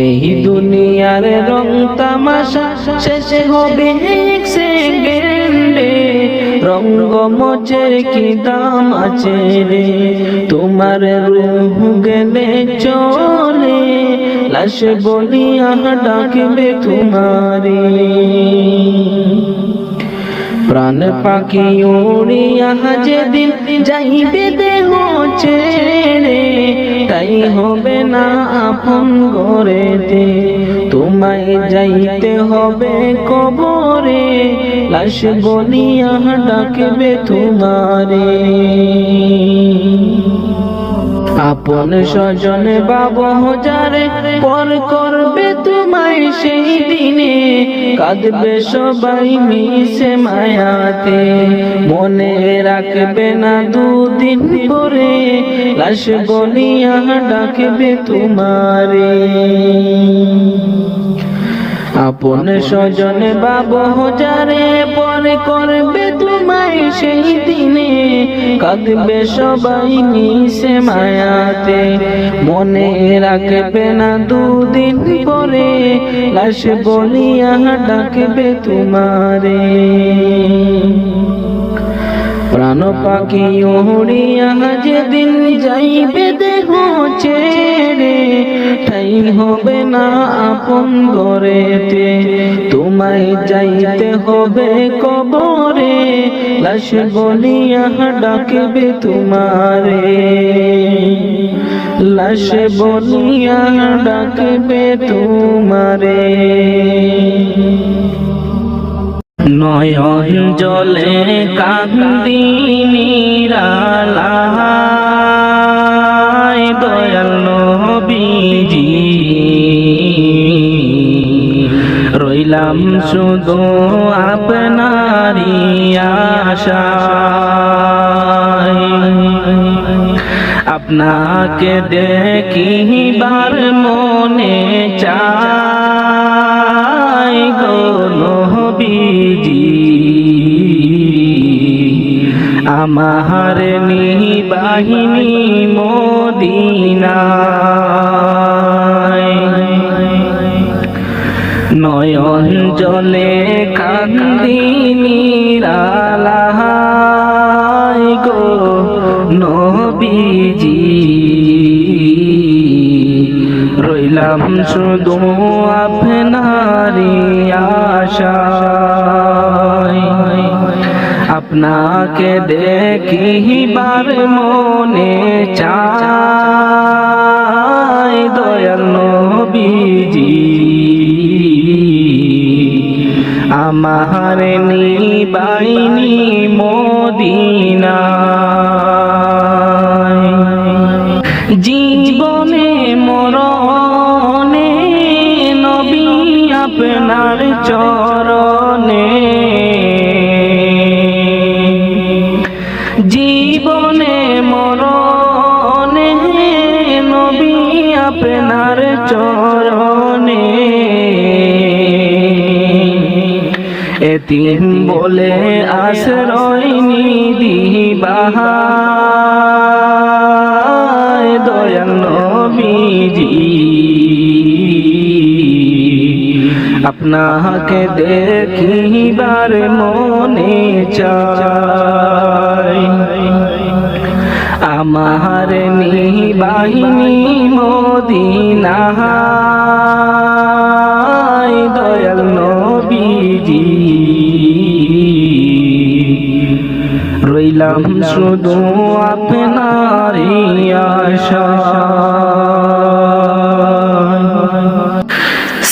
এই দুনিয়ার রং তামাশা শেষ হবে এক সেকেন্ডে, রঙ্গমঞ্চের কি দাম আছে রে, তোমার রূহ গেলে চলে, লাশ বলিয়া ডাকবে তোমারে। প্রাণ পাখি উড়িয়া যেদিন যাইবে দেহ ছেড়ে, তাই হবে না আপন ঘরেতে, তোমায় যাইতে হবে কবরে, লাশ বলিয়া ডাকবে তোমারে। আপন স্বজন বাবা যারে পর করবে তোমায় সেই দিনে, কাঁদবে সবাই মিশে মায়াতে, মনে রাখবে না দুদিন পরে, লাশ বলিয়া ডাকবে তোমারে। আপন স্বজন বাবা যারে পর করবে তোমায় সেই দিনে, কাঁদবে সবাই মিশে মায়াতে, মনে রাখবে না দুদিন পরে, লাশ বলিয়া ডাকবে তোমারে। প্রাণ পাখি উড়িয়া যেদিন যাইবে দেহ ছেড়ে, ঠাই হবে না আপন ঘরেতে, তোমায় যাইতে হবে কবরে, লাশ বলিয়া ডাকবে তোমারে, লাশ বলিয়া ডাকবে তোমারে। নয়ন জলে কান্দি নিরালায়, দয়াল নবীজি রইলাম শুধু আপনারই আশায়, আপনাকে দেখিবার মনে চায় গো নবীজি, আমার নিবাহিনী মদিনায়। নয়ন জলে কান্দি নিরালায় গো নবীজি, রইলাম শুধু আপনারই আশায়, আপনাকে দেখিবার মনে চায় দয়াল নবীজি, আমার নিবাইনি মদিনায়। জীবনে মরণ আপনার চরণে জীবনে মরণে নবী আপনার চরণে এতিম বলে আশ্রয় নিদিবাহায় দয়াল নবীজি আপনাকে দেখিবার মনে চায় আমার নিবাহিনী মদিনায় দয়াল নবীজি রইলাম শুধু আপনারই আশায়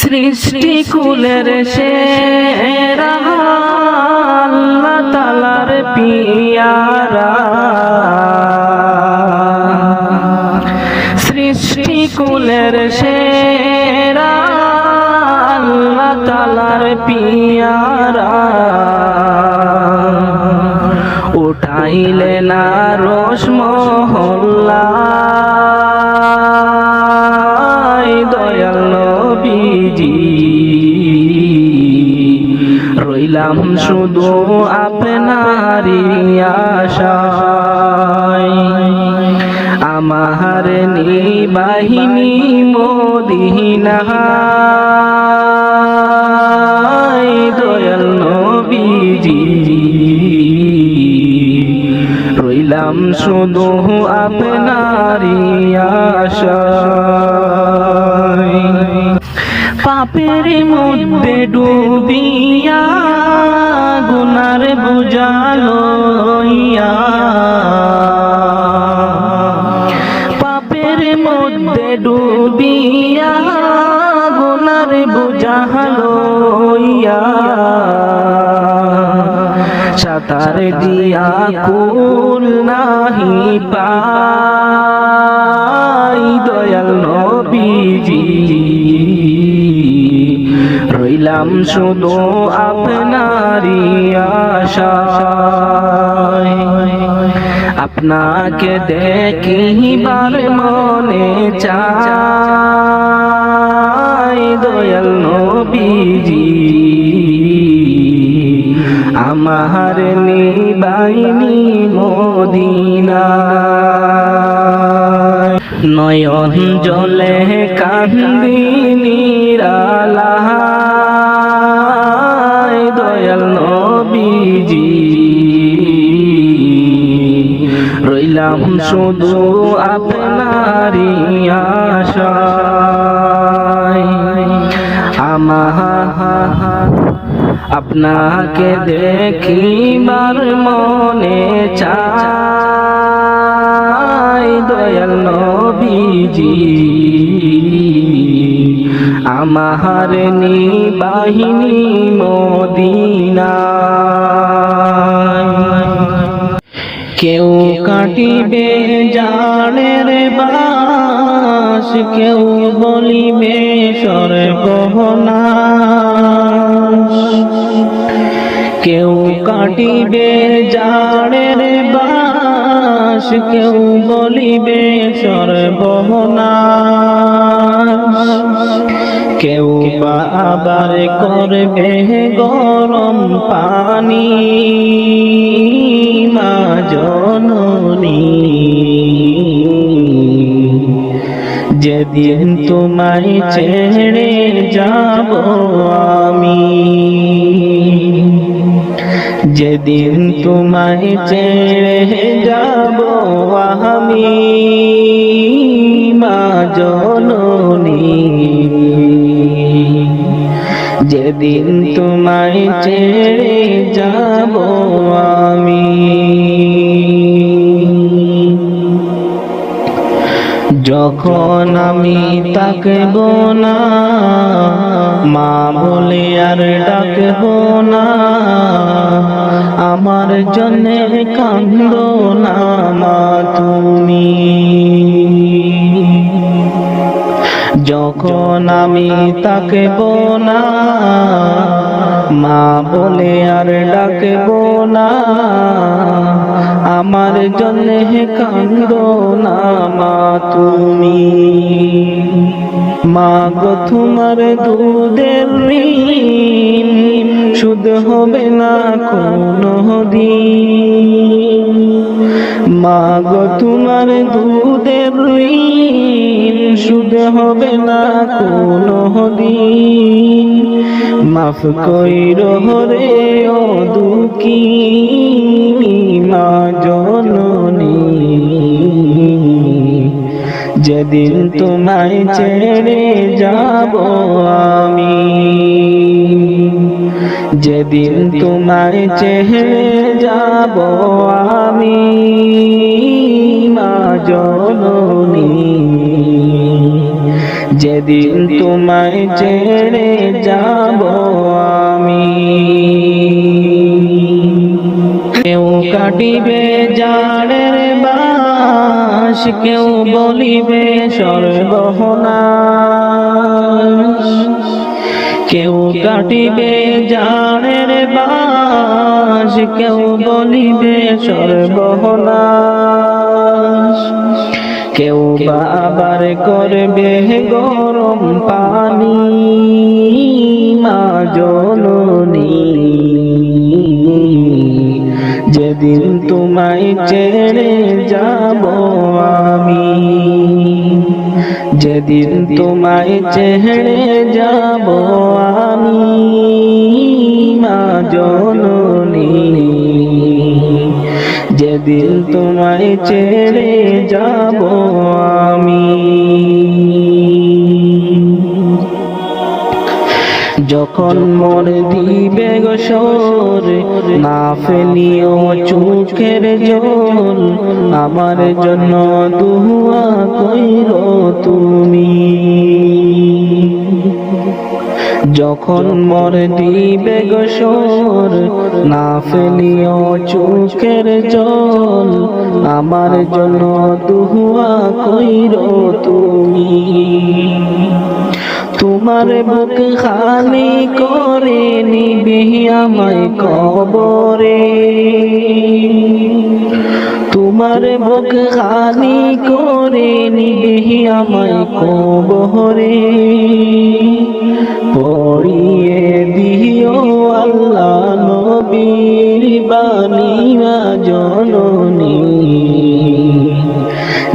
সৃষ্টি কুলের সেরা আল্লাহ তাআলার পিয়ারা সৃষ্টি কুলের সেরা আল্লাহ তাআলার পিয়ারা উঠাইলে না রোশ মহল্লায় দয়াল নবীজি রইলাম শুধু আপনারই আশায় আমার নিবাহিনী মদিনায় দয়াল নবীজি রইলাম শুধু আপনারই আশায় পাপের মধ্যে ডুবিয়া গুনার বোঝা লইয়া পাপের মধ্যে ডুবিয়া গুনার বোঝা লইয়া সাতার দিয়া কুল নাহি পাই দয়াল নবীজি রইলাম শুধু আপনারই আশায় আপনাকে দেখিবার মনে চায় দয়াল নবীজি আমার নিবাহিনী মদিনায় নয়ন জলে কান্দি নিরালায় দয়াল নবীজি রইলাম শুধু আপনারই আশায় আপনাকে দেখিবার মনে চায় দয়াল নবীজি আমার নিবাহিনী মদিনায় কেউ কাটিবে জানের বাস কেউ বলিবে সর্বনাশ কেউ কাটিবে জানের বাস কেউ বলিবে সর্বনাশ কেউ বা আবার করবে গরম পানি মা জননী যেদিন তোমায় ছেড়ে যাব আমি যেদিন তোমায় ছেড়ে যাব আমি মা জননী যেদিন তোমায় ছেড়ে যাব আমি যখন আমি তাকব না মা বলে আর ডাকব না আমার জন্য কান্দো না মা তুমি যখন আমি তাকব না, মা বলে আর ডাকব না, আমার জন্য কান্দো না মা তুমি। মা গো তোমার দুধের ঋণ সুদ হবে না কোনো দিন। মা গো তোমার দুধের ঋণ সুদ হবে না কোনো দিন। মাফ কইরো রে ও দুঃখী মা জননী, যেদিন তোমায় ছেড়ে যাব আমি, যেদিন তোমায় ছেড়ে যাব আমি মা জননী, যেদিন তোমায় ছেড়ে যাব আমি। কেউ কাটিবে জাড়ের বাঁশ, কেউ বলিবে সর্বনাশ। কেউ কাটিবে জাড়ের বাঁশ, কেউ বলিবে সর্বনাশ। কেউ আবার করবে গরম পানি মা জননী, যেদিন তোমায় ছেড়ে যাব আমি, যেদিন তোমায় ছেড়ে যাব আমি মা জননী, যেদিন তোমায় ছেড়ে যাব আমি। যখন মন দিবে গোসর, না ফেলিও চোখের জল, আমার জন্য দুয়া কইরো তুমি। যখন মর দিবে গোসর, না ফেলিও চোখের জল, আমার জন্য দুয়া কইরো তুমি। তোমার বুক খালি করে নিবি আমায় কবরে, তোমার বুক খালি করে নিবি আমায় কবরে। পড়িয়ে দিও আল্লাহ নবীর বাণী মা জননী,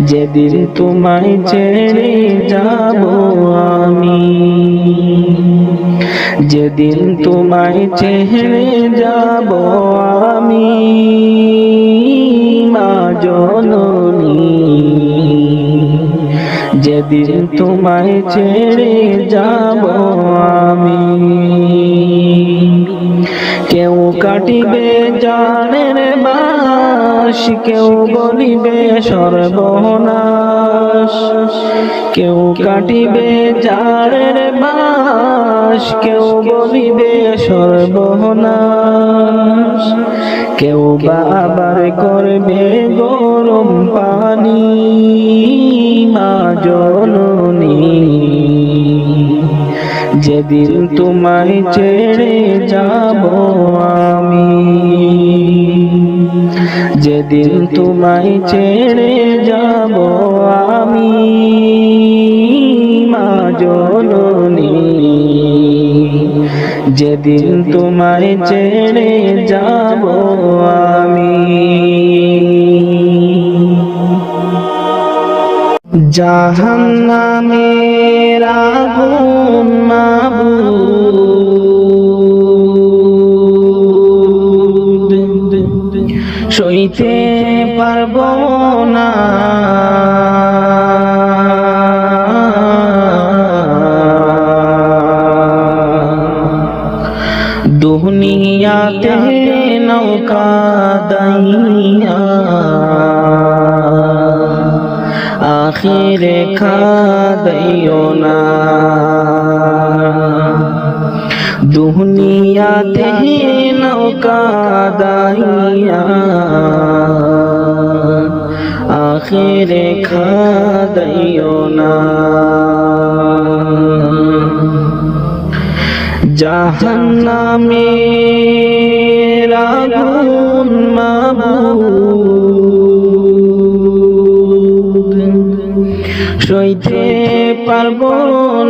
যেদিন তোমায় ছেড়ে যাব আমি, যেদিন তোমায় ছেড়ে যাব আমি মা জননী, যেদিন তোমায় ছেড়ে যাব আমি। কেউ কাটিবে জাড়ের বাঁশ, কেউ বলিবে সর্বনাশ। কেউ কাটিবে জাড়ের বাঁশ, কেউ বলিবে সর্বনাশ। কেউ আবার করবে গরম পানি মা জননী, যেদিন তোমায় ছেড়ে যাব আমি, যেদিন তোমায় ছেড়ে যাব আমি মা জননী, যেদিন তোমায় ছেড়ে যাব আমি। জাহান্নামের আগুন মাবুদ, সইতে পারব না, দুনিয়াতে নৌকা দাইয়া আখিরে খাদাইও না। দুনিয়াতে নৌকা দাইয়া আখিরে খাদাইও না। জাহান্নামের আগুন মাবুদ সইতে পারবো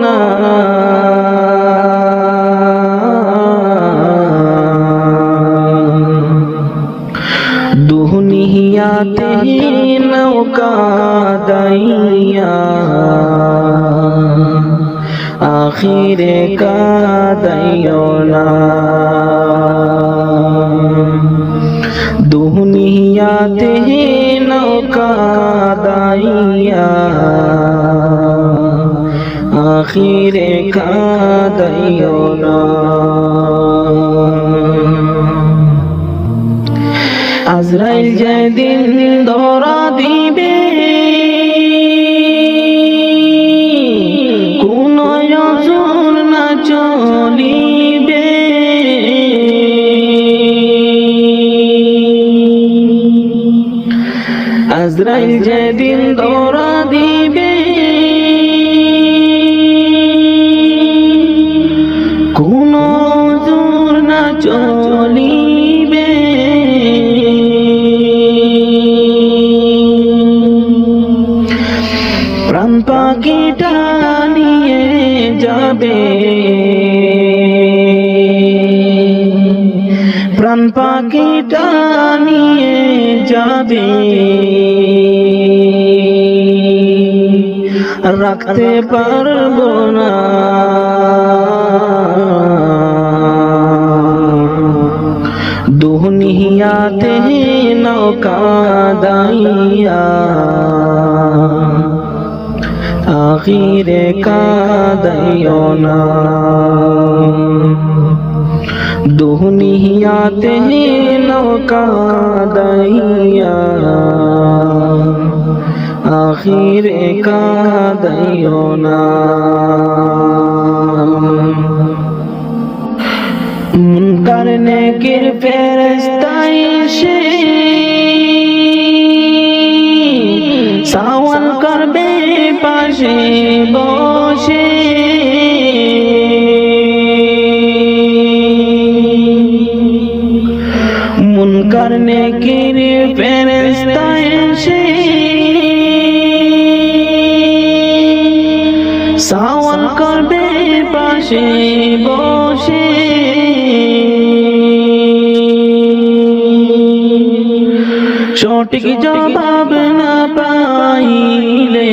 না, দুনিয়াতে নৌকা দাইয়া আখিরে কাদাইও না, দুনিয়াতে নৌকা দাইয়া আখিরে কাদাইও না। আজরাইল যেদিন ধরা দিবে কোন অজর না চলিবে, আজরাইল যেদিন ধরা দিবে কোন অজর না চলিবে, প্রাণ পাখিটা নিয়ে যাবে, প্রাণ পাখিটা নিয়ে যাবে, রাখতে পারবো না, দুনিয়াতে নৌকা দাইয়া আখিরে কাদাইও না, দুনিয়াতে নৌকা দাইয়া আখিরে কাদাইও না। মুনকার নেকির ফেরেশতা এসে সওয়াল করবে পাশে বসে, মুনকার নেকির ফেরেশতা এসে সওয়াল করবে পাশে বসে, সঠিক জবাব না পাইলে,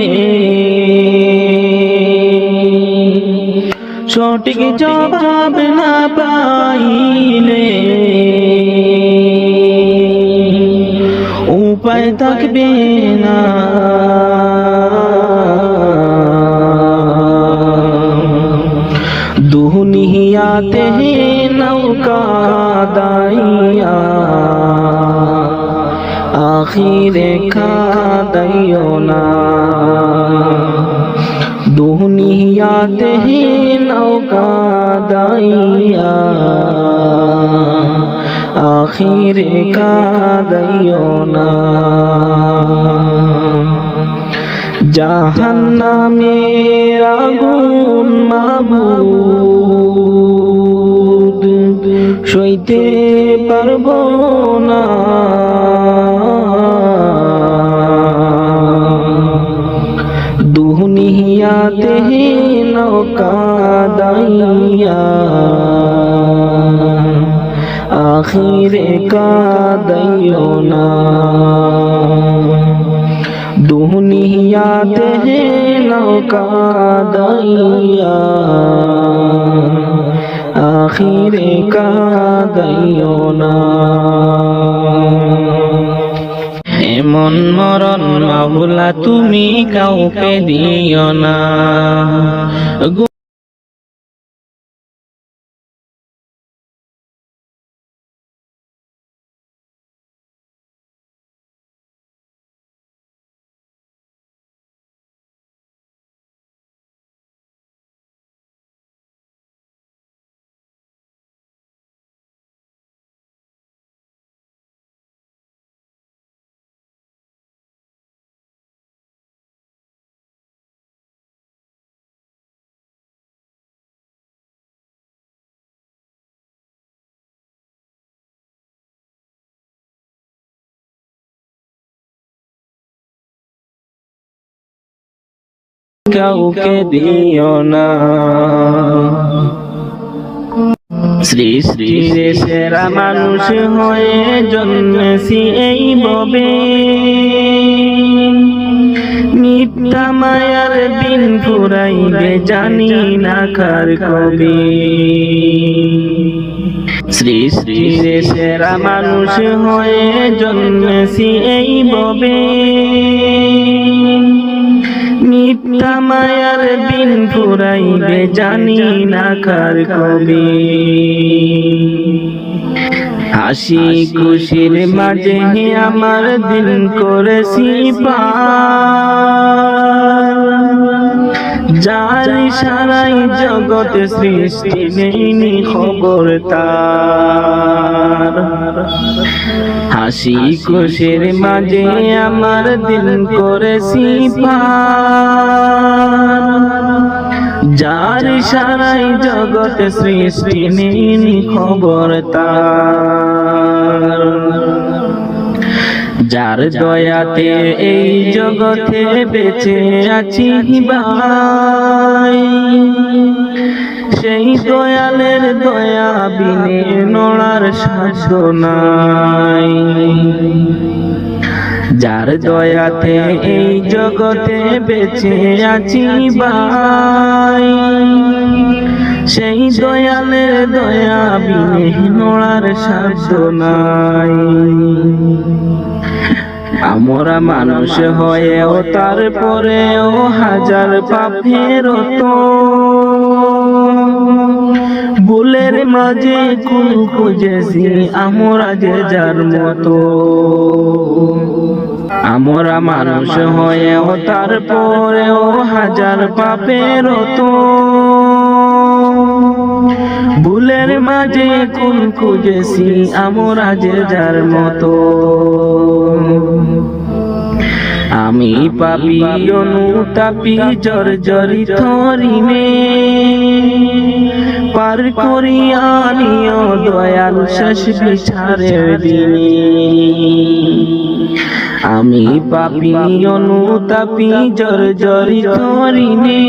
সঠিক জবাব না পাইলে উপায় থাকবে না, দুনিয়াতে নৌকা দাইয়া আখিরে কাদাইও না, দুনিয়াতে নৌকা দাইয়া আখিরে কাদাইও না, জাহান্নামের আগুন মাবুদ সইতে পারবো না, দুনিয়াতে নৌকা দাইয়া আখিরে কাদাইও না, দুনিয়াতে নৌকা দাইয়া আখিরে কাদাইও না। এমন মরণ মাওলা তুমি কাউকে দিও না। কাউকে দিও না। সৃষ্টির সেরা মানুষ হয়ে জন্মেছি এই ভবে, মিথ্যা মায়ার দিন ফুরাইবে জানি না কার কবে। সৃষ্টির সেরা মানুষ হয়ে জন্মেছি এই ভবে, মিথ্যা মায়ার দিন ফুরাইবে জানি না কার কবে। হাসি খুশির মাঝে আমার দিন করেছি পার, যার ইশারায় জগতে সৃষ্টি নেই খবর তার। হাসি খুশির মাঝে আমার দিন করেছি পার, যার ইশারায় জগতে সৃষ্টি নেই খবর তার। যার দয়াতে এই জগতে বেঁচে আছি ভাই, সেই দয়ালের দয়া বিনে নড়ার সাধ্য নাই। যার দয়াতে এই জগতে বেঁচে আছি ভাই, সেই দয়ালের দয়া বিনে নড়ার সাধ্য নাই। আমরা মানুষ হয়েও তারপরেও হাজার পাপের তো ভুলের মাঝে কুল খুঁজেছি আমরা যে যার মতো। আমরা মানুষ হয়েও তারপরেও হাজার পাপের তো ভুলের মাঝে কুল খুঁজেছি আমরা যে যার মতো। আমি পাপী অনুতাপী জর্জরিত ঋণে, পার করিয়া নিও দয়াল শেষ বিচারের দিনে। আমি পাপী অনুতাপী জর্জরিত ঋণে,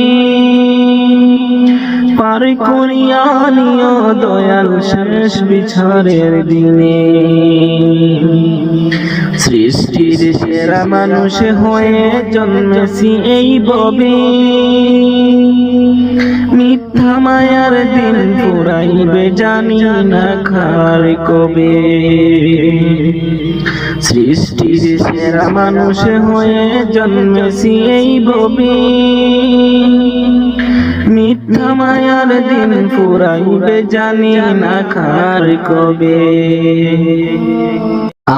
পার করিয়া নিও দয়াল শেষ বিচারের দিনে। সৃষ্টির সেরা মানুষ হয়ে জন্মেছি এই ভবে, মিথ্যা মায়ার দিন ফুরাইবে জানি না কার কবে। সৃষ্টির সেরা মানুষ হয়ে জন্মেছি এই ভবে, মিথ্যা মায়ার দিন ফুরাইবে জানি না কার কবে।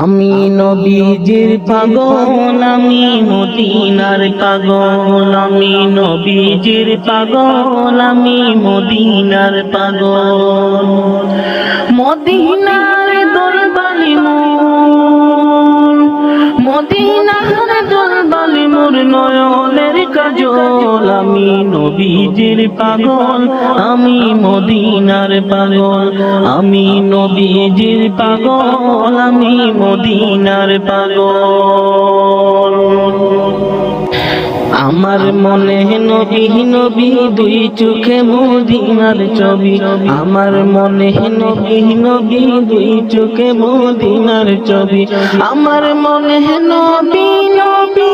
আমি নবীজির পাগল, আমি মদিনার পাগল, আমি নবীজির পাগল, আমি মদিনার পাগল। মদিনার দরবারে মোর, মদিনার দরবারে মোর নয়নের কাজল। আমি নবীজির পাগল, আমি মদিনার পাগল, আমি নবীজির পাগল, আমি মদিনার পাগল। আমার মনে নবী নবী দুই চোখে মদিনার ছবি, আমার মনে নবী নবী দুই চোখে মদিনার ছবি, আমার মনে নবী নবী,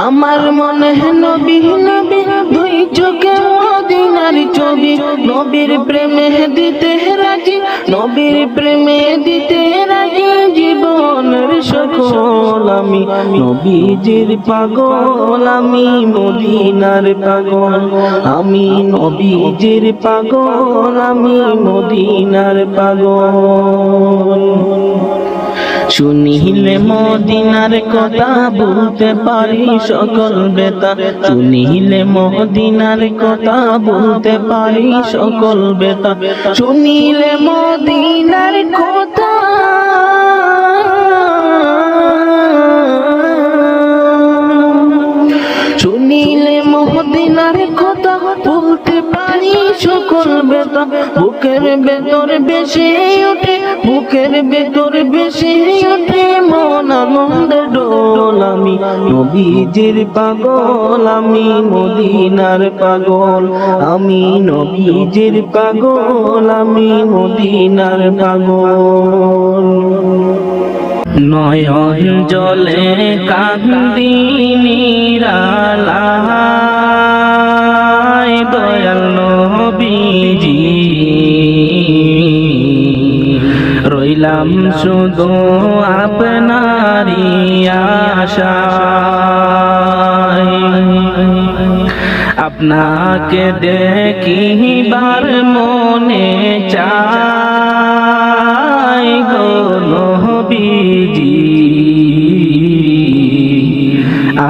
আমার মনে নবী নবী দুই চোখে মদিনার ছবি। নবীর প্রেমে দিতে রাজি, নবীর প্রেমে দিতে রাজি জীবনের সকল। আমি নবীজির পাগল, আমি মদিনার পাগল, আমি নবীজির পাগল, আমি মদিনার পাগল। শুনিলে মদিনার কথা বলতে পারি সকল বেতা, শুনিলে মদিনার কথা বলতে পারি সকল বেতা, শুনিলে মদিনার কথা, শুনিলে মদিনার কথা কথা বলতে পারি সকল ব্যথা বুকের ভেতর বেশি ওঠে, বুকের ভেতর বেশি ওঠে মন আনন্দের ডোল। আমি নবীজির পাগল, আমি মদিনার পাগল, আমি নবীজির পাগল, আমি মদিনার পাগল। নয়ন জলে কান্দি নিরালায় দয়াল নবীজি, রইলাম শুধু আপনারই আশায়। আপনাকে দেখিবার মনে চাই গো নবীজি,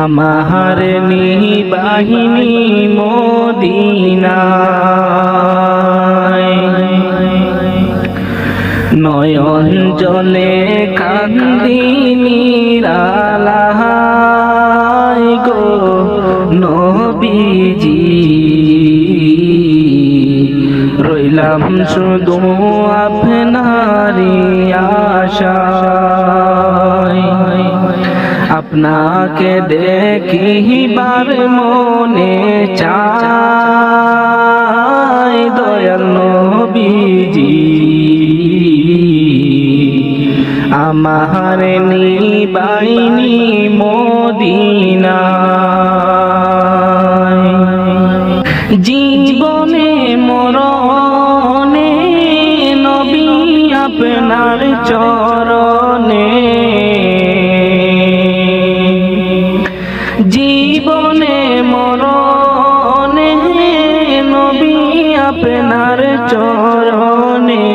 আমার নিবাহিনী মদিনায়। নয়ন জলে কান্দি নিরালায় গো নবীজি, রইলাম শুধু আপনারই আশায়। আপনাকে দেখিবার মনে চাই দয়াল নবীজি, আমার নিবাহিনী মদিনায়। জীবনে মরণে নবী আপনার চরণে, জীবনে মরণে নবী আপনার চরণে।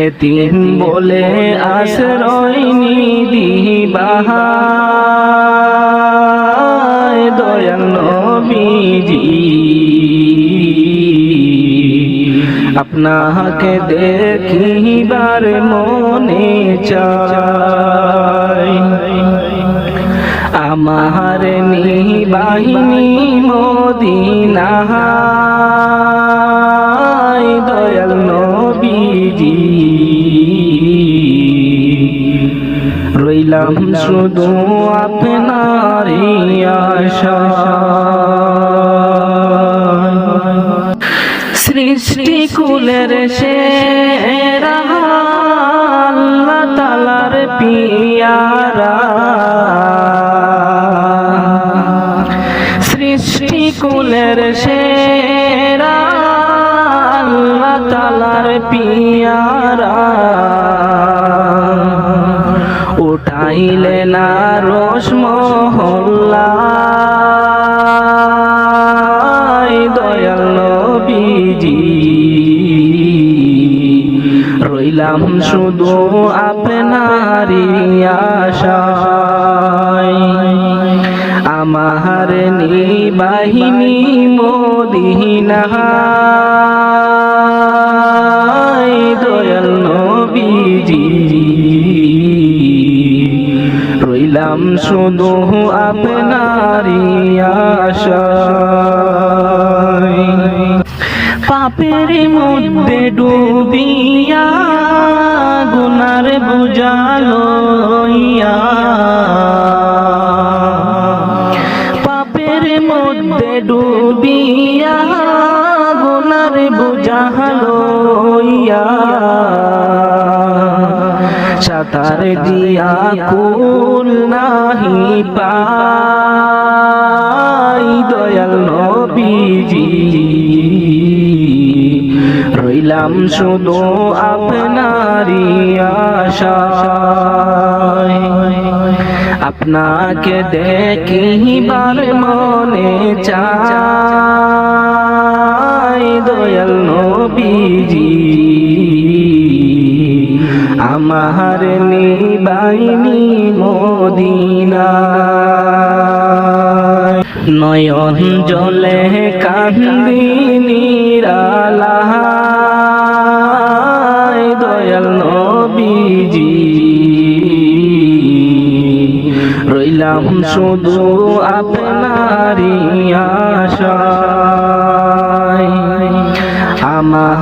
এতিম বলে আশ্রয় নিদিবাহায় দয়াল নবীজি, আপনাকে দেখিবার মনে চাই। আমার নিবাহিনী মদিনায় দয়াল নবীজি, রইলাম শুধু আপনারই আশায়। সৃষ্টি কুলের সেরা আল্লাহ তাআলার পিয়ারা, সৃষ্টি কুলের সেরা আল্লাহ তাআলার পিয়ারা, উঠাইলে না রোশ মহল্লায় দয়াল নবীজি, রইলাম শুধু আপনারই আশায়। আমার নিবাহিনী মদিনায় দয়াল নবীজি, রইলাম শুধু আপনারই আশায়। পাপের মধ্যে ডুবিয়া গুনার বোঝা লইয়া, পাপের মধ্যে ডুবিয়া গুনার বোঝা লইয়া, সাঁতার দিয়া কুল নাহি পাই দয়াল নবীজি, রইলাম শুধু আপনারই আশায়। আপনাকে দেখিবার মনে চাই দয়াল নবীজি, আমার নিবাহিনী মদিনায়। নয়ন জলে কান্দি নিরালায় দয়াল নবীজি, রইলাম রইলাম শুধু আপনারই আশায় আমার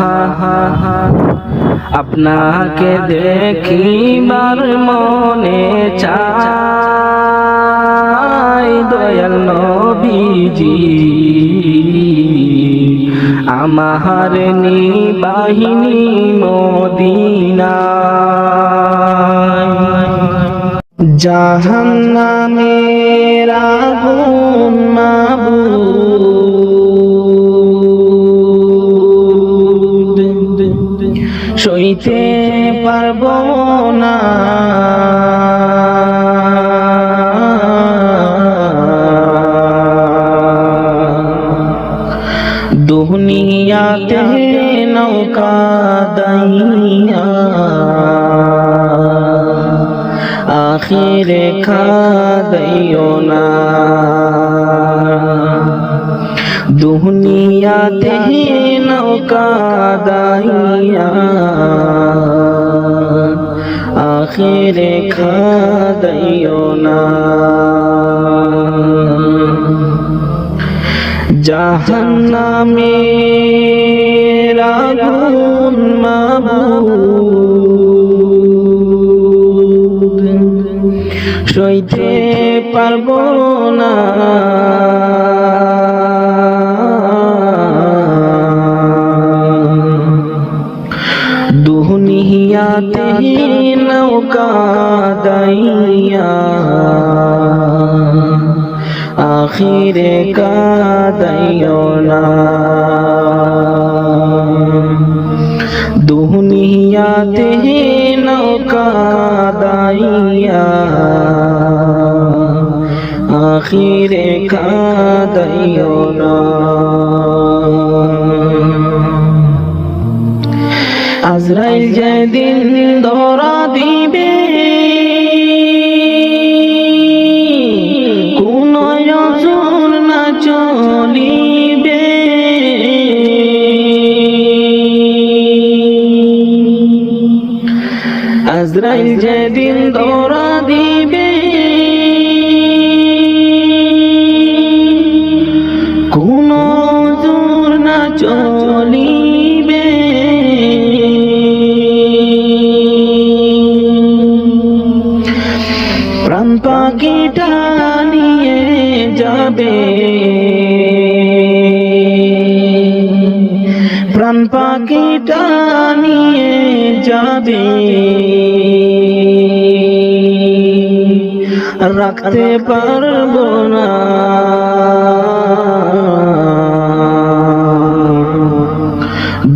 আপনাকে দেখিবার মনে চাই দয়াল নবীজি আমার নিবাহিনী মদিনায় জাহান্নামের আগুন মাবুদ সইতে পারব না দুনিয়াতে নৌকা দাইয়া আখিরে খাদাইও না দুনিয়াতে নৌকা দাইয়া আখিরে খাদাইও না জাহান্নামের আগুন মাবুদ সইতে পারব না দুনিয়াতে নৌকা দাইয়া আখিরে কাদাইও না দুনিয়াতে নৌকা দাইয়া আখিরে কাদাইও না আজরাইল যেদিন ধরা দিবে চলিবে আজরাইল যেদিন ধরা দিবে কোনো জোর না চলিবে প্রাণ পাখিটা নিয়ে যাবে প্রাণ পাখিটা নিয়ে যাবে রাখতে পারবো না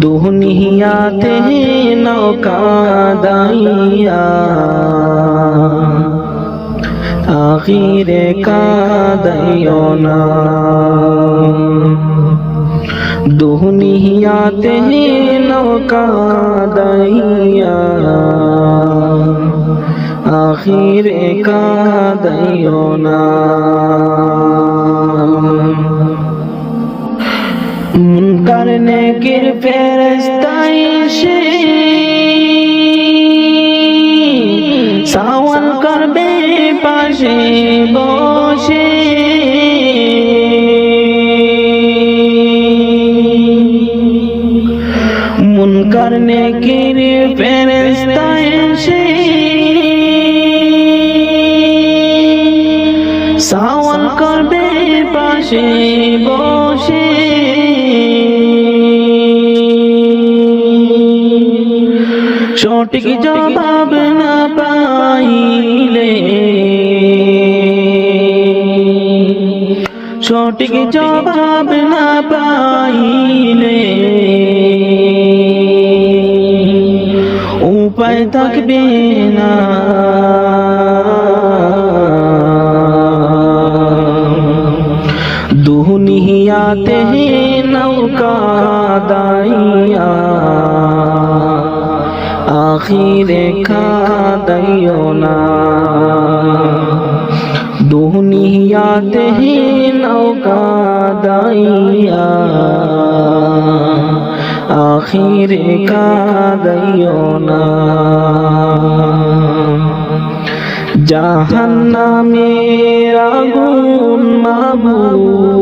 দুনিয়াতে নৌকা দাইয়া আখিরে কাদাইও না দুনিয়াতে নৌকা দাইয়া আখিরে কাদাইও না মুনকার নেকির ফেরেশতা এসে সওয়াল করবে পাশে বসে মুনকার নেকির ফেরেশতা এসে সওয়াল করবে পাশে বসে সঠিক জবাব না পাইলে সঠিক জবাব না পাইলে উপায় থাকবে না দুনিয়াতে নৌকা দাইয়া আখিরে কাদাইও না দুনিয়াতে নৌকা দাইয়া আখিরে কাদাইও না জাহান্নামের আগুন মাবুদ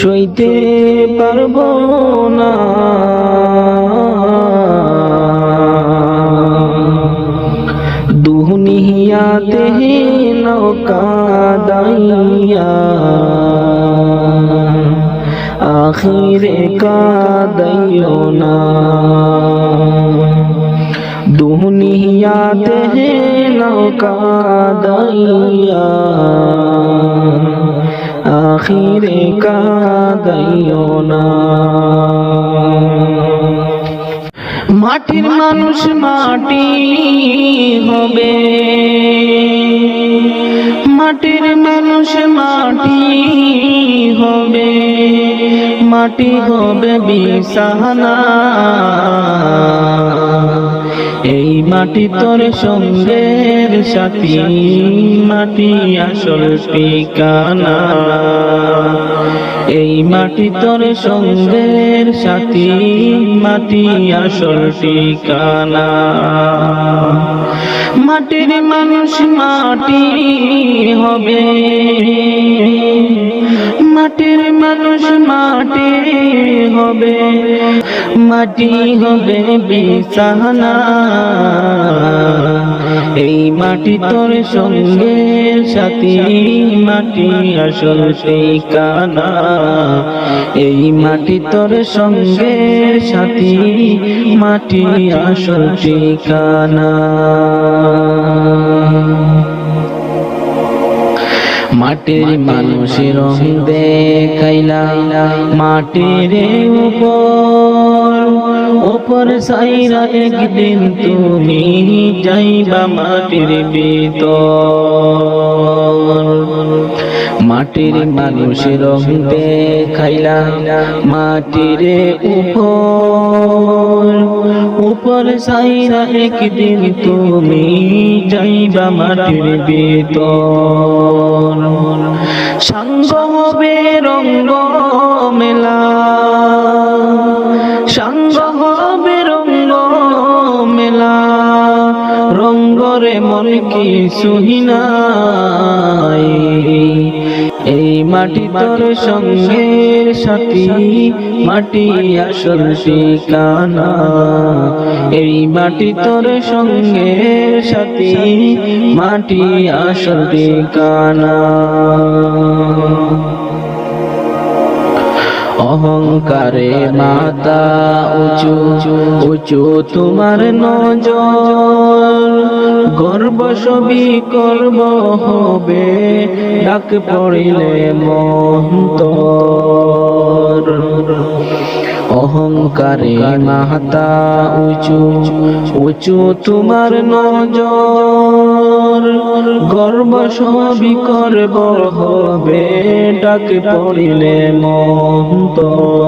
সইতে পারবো না, দুনিয়াতে নৌকা দাইয়া আখিরে কাঁদাইও না, দুনিয়াতে নৌকা দাইয়া আখিরে কাঁদাইও না। মাটির মানুষ মাটি হবে, মাটির মানুষ মাটি হবে, মাটি হবে বিছানা, এই মাটি তোর সঙ্গের সাথী, মাটি আসল ঠিকানা, এই মাটি তোর সঙ্গের সাথী, মাটি আসল ঠিকানা। মাটির মানুষ মাটি হবে, মাটির মানুষ মাটি হবে, মাটি হবে বিছানা, এই মাটি তোর সঙ্গের সাথী, মাটি আসল ঠিকানা, এই মাটি তোর সঙ্গের সাথী, মাটি আসল ঠিকানা। মাটির মানুষের রং দেখাইলা মাটির উপর সাইরা, একদিন তুমি যাইবা মাটির ভিতর। মাটির মানুষের রং দেখাইলা মাটির উপর সাইরা, একদিন তুমি যাইবা মাটির ভিতর। সঙ্গ হবে রঙ্গ মেলা, সঙ্গ হবে রঙ্গ মেলা, রঙ্গরে মন কিছুই নাই, এই মাটি তোর সঙ্গের সাথী, মাটি আসল ঠিকানা, এই মাটি তোর সঙ্গের সাথী, মাটি আসল ঠিকানা। অহংকারে মাথা উঁচু উঁচু তোমার নজর, গর্ব সবই করব হবে, ডাক পড়িলে মন্তর। অহংকারে মাথা উঁচু উঁচু তোমার নজর, গর্ব সবই করব হবে, ডাক পড়িলে মন্তর।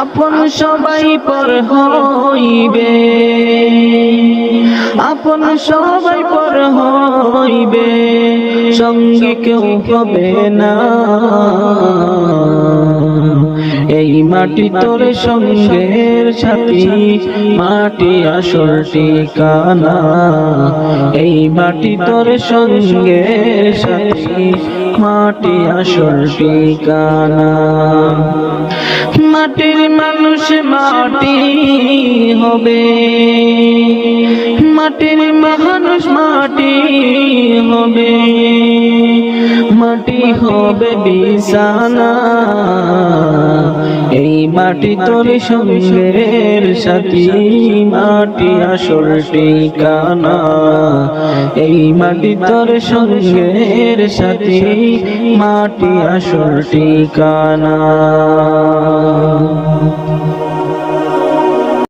আপন সবাই পর হইবে, আপন সবাই পর হইবে, সঙ্গে কেউ হবে না, এই মাটি তোর সঙ্গের সাথী, মাটি আসল ঠিকানা, এই মাটি তোর সঙ্গের সাথী, মাটি আসল ঠিকানা। মাটির মানুষ মাটি হবে, মাটির মানুষ মাটি হবে, মাটি হবে বিছানা, এই মাটি তোর সঙ্গের সাথী, মাটি আসল ঠিকানা, এই মাটি তোর সঙ্গের সাথী, মাটি আসল ঠিকানা।